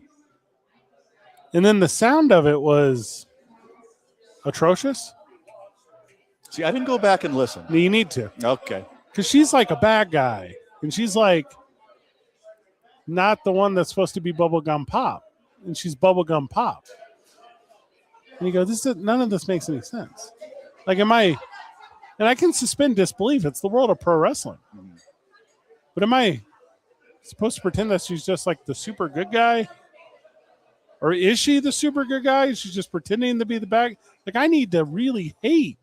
And then the sound of it was atrocious. See, I didn't go back and listen. You need to. Okay. Because she's like a bad guy. And she's like not the one that's supposed to be bubblegum pop. And she's bubblegum pop. And you go, none of this makes any sense. Like, and I can suspend disbelief. It's the world of pro wrestling. Mm-hmm. But am I supposed to pretend that she's just like the super good guy? Or is she the super good guy? She's just pretending to be the bad. Like, I need to really hate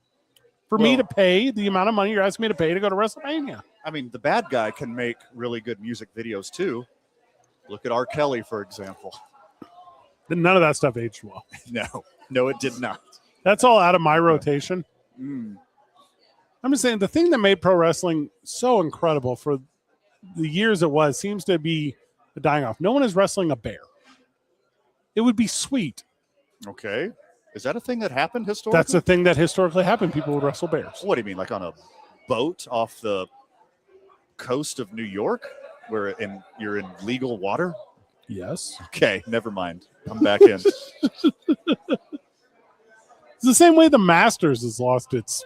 for me to pay the amount of money you're asking me to pay to go to WrestleMania. I mean, the bad guy can make really good music videos too. Look at R. Kelly, for example. None of that stuff aged well. No. No, it did not. That's all out of my rotation. Mm. I'm just saying the thing that made pro wrestling so incredible for the years it was seems to be dying off. No one is wrestling a bear. It would be sweet. Okay. Is that a thing that happened historically? That's a thing that historically happened. People would wrestle bears. What do you mean, like on a boat off the coast of New York where you're in legal water? Yes. Okay, never mind. I'm back in. It's the same way the Masters has lost its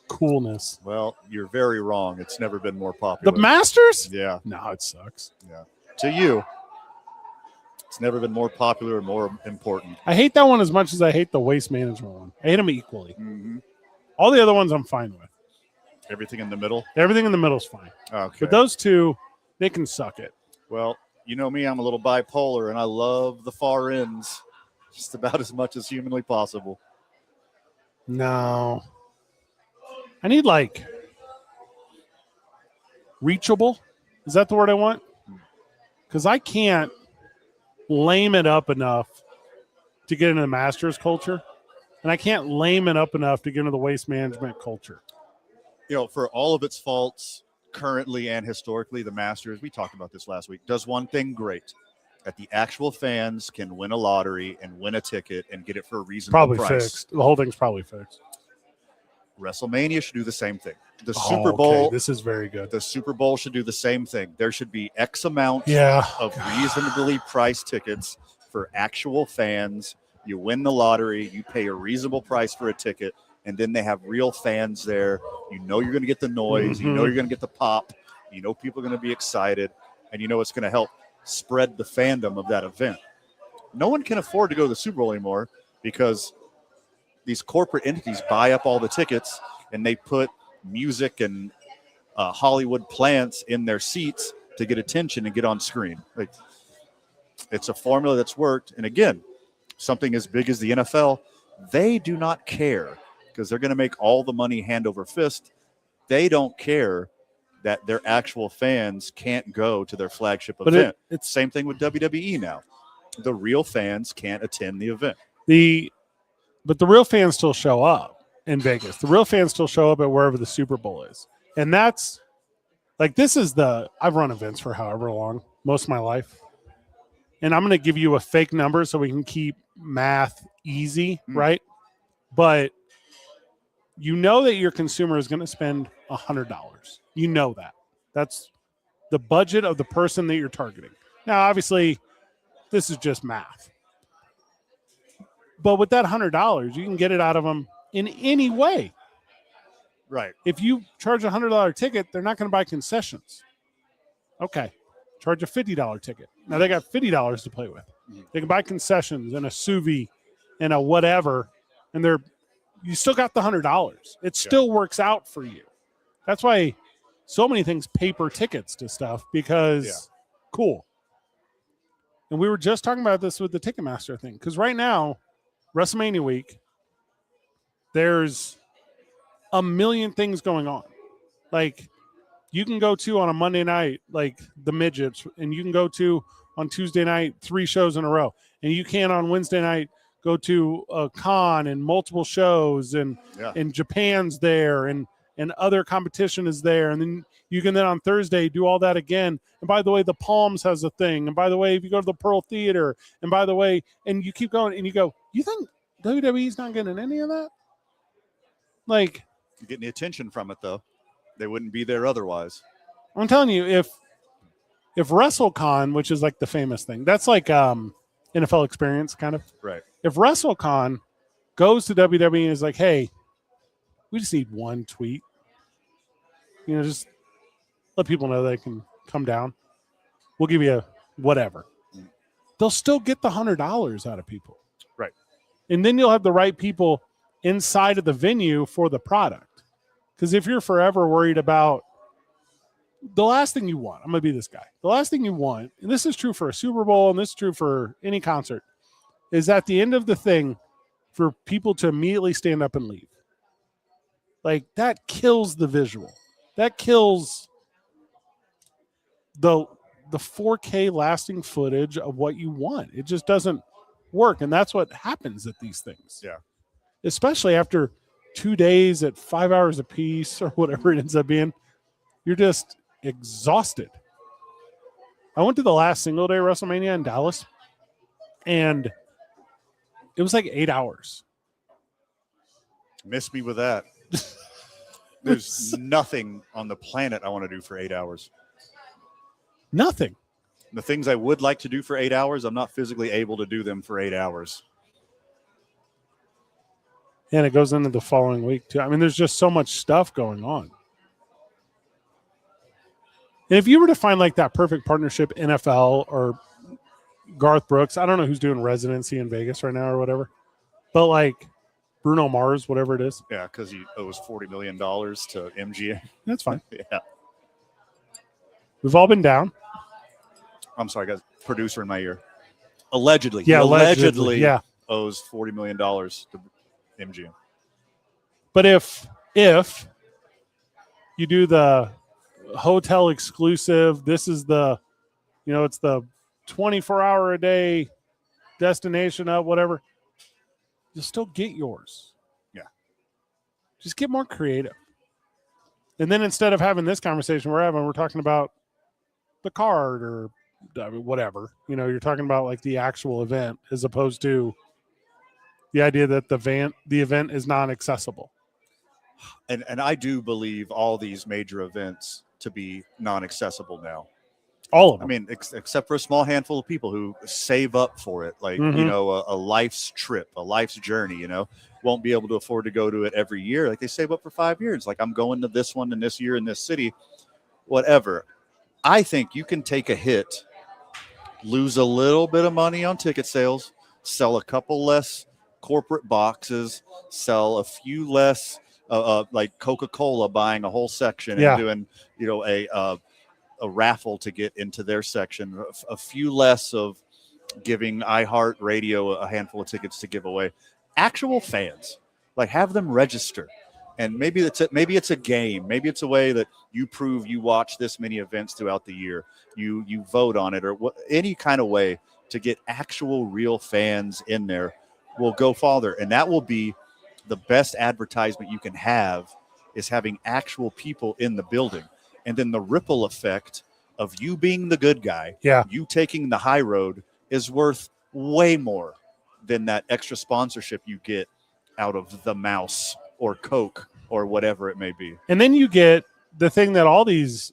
coolness. Well, you're very wrong. It's never been more popular. The Masters? Yeah. No, it sucks. Yeah. To you, it's never been more popular or more important. I hate that one as much as I hate the waste management one. I hate them equally. Mm-hmm. All the other ones I'm fine with. Everything in the middle? Everything in the middle is fine. Okay. But those two, they can suck it. Well, you know me, I'm a little bipolar, and I love the far ends just about as much as humanly possible. No. I need like reachable. Is that the word I want? Because I can't lame it up enough to get into the Masters culture. And I can't lame it up enough to get into the waste management culture. You know, for all of its faults, currently and historically, the Masters, we talked about this last week, does one thing great. That the actual fans can win a lottery and win a ticket and get it for a reasonable Probably price. fixed. The whole thing's probably fixed. WrestleMania should do the same thing. The Oh, Super Bowl, okay. This is very good. the Super Bowl should do the same thing. There should be X amount Yeah. of reasonably priced tickets for actual fans. You win the lottery, you pay a reasonable price for a ticket, and then they have real fans there. You know you're going to get the noise. You know you're going to get the pop. You know people are going to be excited, and you know it's going to help spread the fandom of that event. No one can afford to go to the Super Bowl anymore because these corporate entities buy up all the tickets, and they put music and Hollywood plants in their seats to get attention and get on screen. Like, it's a formula that's worked. And again, something as big as the NFL, they do not care because they're going to make all the money hand over fist. They don't care that their actual fans can't go to their flagship event. It's the same thing with WWE now. The real fans can't attend the event. But the real fans still show up in Vegas. The real fans still show up at wherever the Super Bowl is. And that's like, I've run events for however long, most of my life. And I'm going to give you a fake number so we can keep math easy, right? But you know that your consumer is going to spend $100. You know that. That's the budget of the person that you're targeting. Now, obviously, this is just math. But with that $100, you can get it out of them in any way. Right. If you charge a $100 ticket, they're not going to buy concessions. Okay. Charge a $50 ticket. Now they got $50 to play with. They can buy concessions and a sous vide and a whatever, and you still got the $100. It still works out for you. That's why so many things paper tickets to stuff because cool. And we were just talking about this with the Ticketmaster thing because right now, WrestleMania week, there's a million things going on. Like, you can go to on a Monday night, like the midgets, and you can go to on Tuesday night 3 shows in a row. And you can on Wednesday night go to a con and multiple shows, and Japan's there, and other competition is there. And then you can on Thursday do all that again. And by the way, the Palms has a thing. And by the way, if you go to the Pearl Theater, and by the way, and you keep going, and you go, you think WWE's not getting any of that? Like, you're getting the attention from it, though. They wouldn't be there otherwise. I'm telling you, if WrestleCon, which is like the famous thing, that's like NFL experience kind of. Right. If WrestleCon goes to WWE and is like, hey, we just need one tweet. You know, just let people know they can come down. We'll give you whatever. They'll still get the $100 out of people. Right. And then you'll have the right people inside of the venue for the product. Because if you're forever worried about the last thing you want, I'm going to be this guy. The last thing you want, and this is true for a Super Bowl, and this is true for any concert, is at the end of the thing for people to immediately stand up and leave. Like, that kills the visual. That kills the 4K lasting footage of what you want. It just doesn't work. And that's what happens at these things. Yeah. Especially after 2 days at 5 hours apiece or whatever it ends up being, you're just exhausted. I went to the last single day WrestleMania in Dallas, and it was like 8 hours. Miss me with that. There's nothing on the planet I want to do for 8 hours. Nothing. The things I would like to do for 8 hours, I'm not physically able to do them for 8 hours. And it goes into the following week, too. I mean, there's just so much stuff going on. And if you were to find like that perfect partnership, NFL or Garth Brooks, I don't know who's doing residency in Vegas right now or whatever, but like Bruno Mars, whatever it is. Yeah, because he owes $40 million to MGM. That's fine. Yeah. We've all been down. I'm sorry, guys. Producer in my ear. Allegedly. Yeah, He allegedly. Yeah. owes $40 million to MGM. But if you do the hotel exclusive, this is the, it's the 24-hour a day destination of whatever, you'll still get yours. Yeah. Just get more creative. And then instead of having this conversation we're talking about the card or whatever, you're talking about like the actual event as opposed to the idea that the event is non-accessible. And I do believe all these major events to be non-accessible now. All of them. I mean, except for a small handful of people who save up for it, like, a life's trip, a life's journey, won't be able to afford to go to it every year. Like they save up for 5 years. Like I'm going to this one in this year in this city, whatever. I think you can take a hit, lose a little bit of money on ticket sales, sell a couple less corporate boxes, sell a few less, like Coca-Cola buying a whole section and doing, a raffle to get into their section, a few less of giving iHeartRadio a handful of tickets to give away. Actual fans, like have them register. And maybe it's a game. Maybe it's a way that you prove you watch this many events throughout the year. You vote on it or any kind of way to get actual real fans in there will go farther. And that will be the best advertisement you can have, is having actual people in the building. And then the ripple effect of you being the good guy, you taking the high road, is worth way more than that extra sponsorship you get out of the mouse or Coke or whatever it may be. And then you get the thing that all these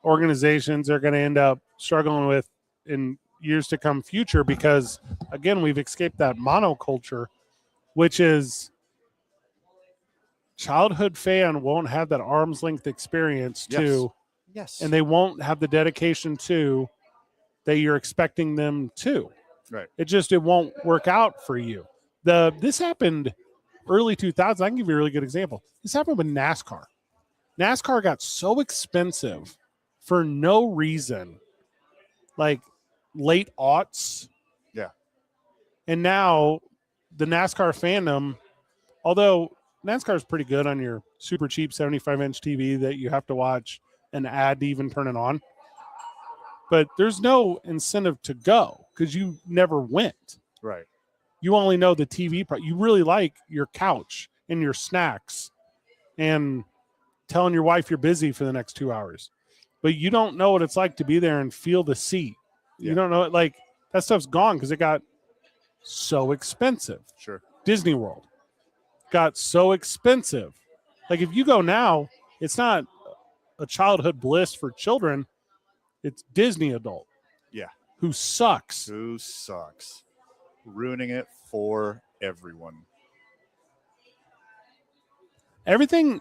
organizations are going to end up struggling with in years to come future, because again, we've escaped that monoculture, which is childhood fan won't have that arm's length experience Yes. and they won't have the dedication to that you're expecting them to. Right. It won't work out for you. This happened early 2000s. I can give you a really good example. This happened with NASCAR. NASCAR got so expensive for no reason, like late aughts. Yeah. And now the NASCAR fandom, although NASCAR is pretty good on your super cheap 75-inch TV that you have to watch an ad to even turn it on. But there's no incentive to go because you never went. Right. You only know the TV part. You really like your couch and your snacks and telling your wife you're busy for the next 2 hours. But you don't know what it's like to be there and feel the seat. You don't know it. Like that stuff's gone because it got so expensive. Sure. Disney World got so expensive. Like if you go now, it's not a childhood bliss for children. It's Disney adult. Yeah. Who sucks. Ruining it for everyone. Everything.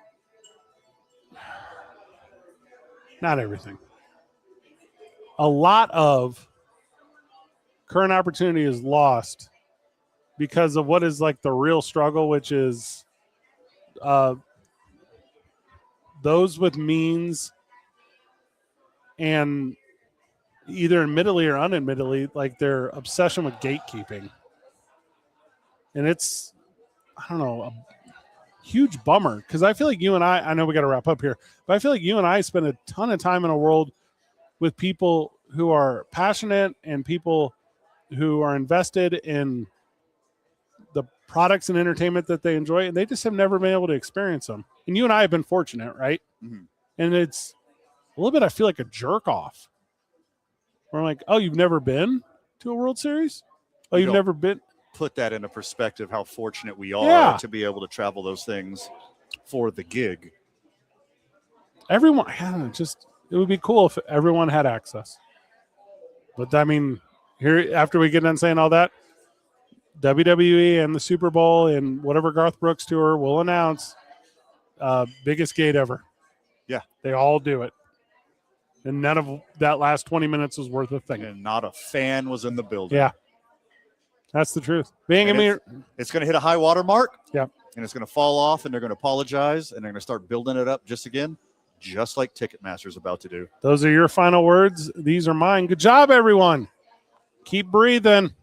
Not everything. A lot of current opportunity is lost because of what is like the real struggle, which is those with means and either admittedly or unadmittedly, like their obsession with gatekeeping. And it's, I don't know, a huge bummer because I feel like you and I know we got to wrap up here, but I feel like you and I spend a ton of time in a world with people who are passionate and people who are invested in the products and entertainment that they enjoy, and they just have never been able to experience them. And you and I have been fortunate, right? Mhm. And it's a little bit, I feel like a jerk off. We're like, oh, you've never been to a World Series? Oh, You you've don't never been? Put that into perspective, how fortunate we are Yeah. to be able to travel those things for the gig. Everyone, I don't know, just it would be cool if everyone had access. But I mean, here after we get done saying all that, WWE and the Super Bowl and whatever Garth Brooks tour will announce biggest gate ever. Yeah. They all do it. And none of that last 20 minutes was worth a thing. And not a fan was in the building. Yeah. That's the truth. Being And a it's going to hit a high water mark. Yeah. And it's going to fall off, and they're going to apologize, and they're going to start building it up just like Ticketmaster's about to do. Those are your final words. These are mine. Good job, everyone. Keep breathing.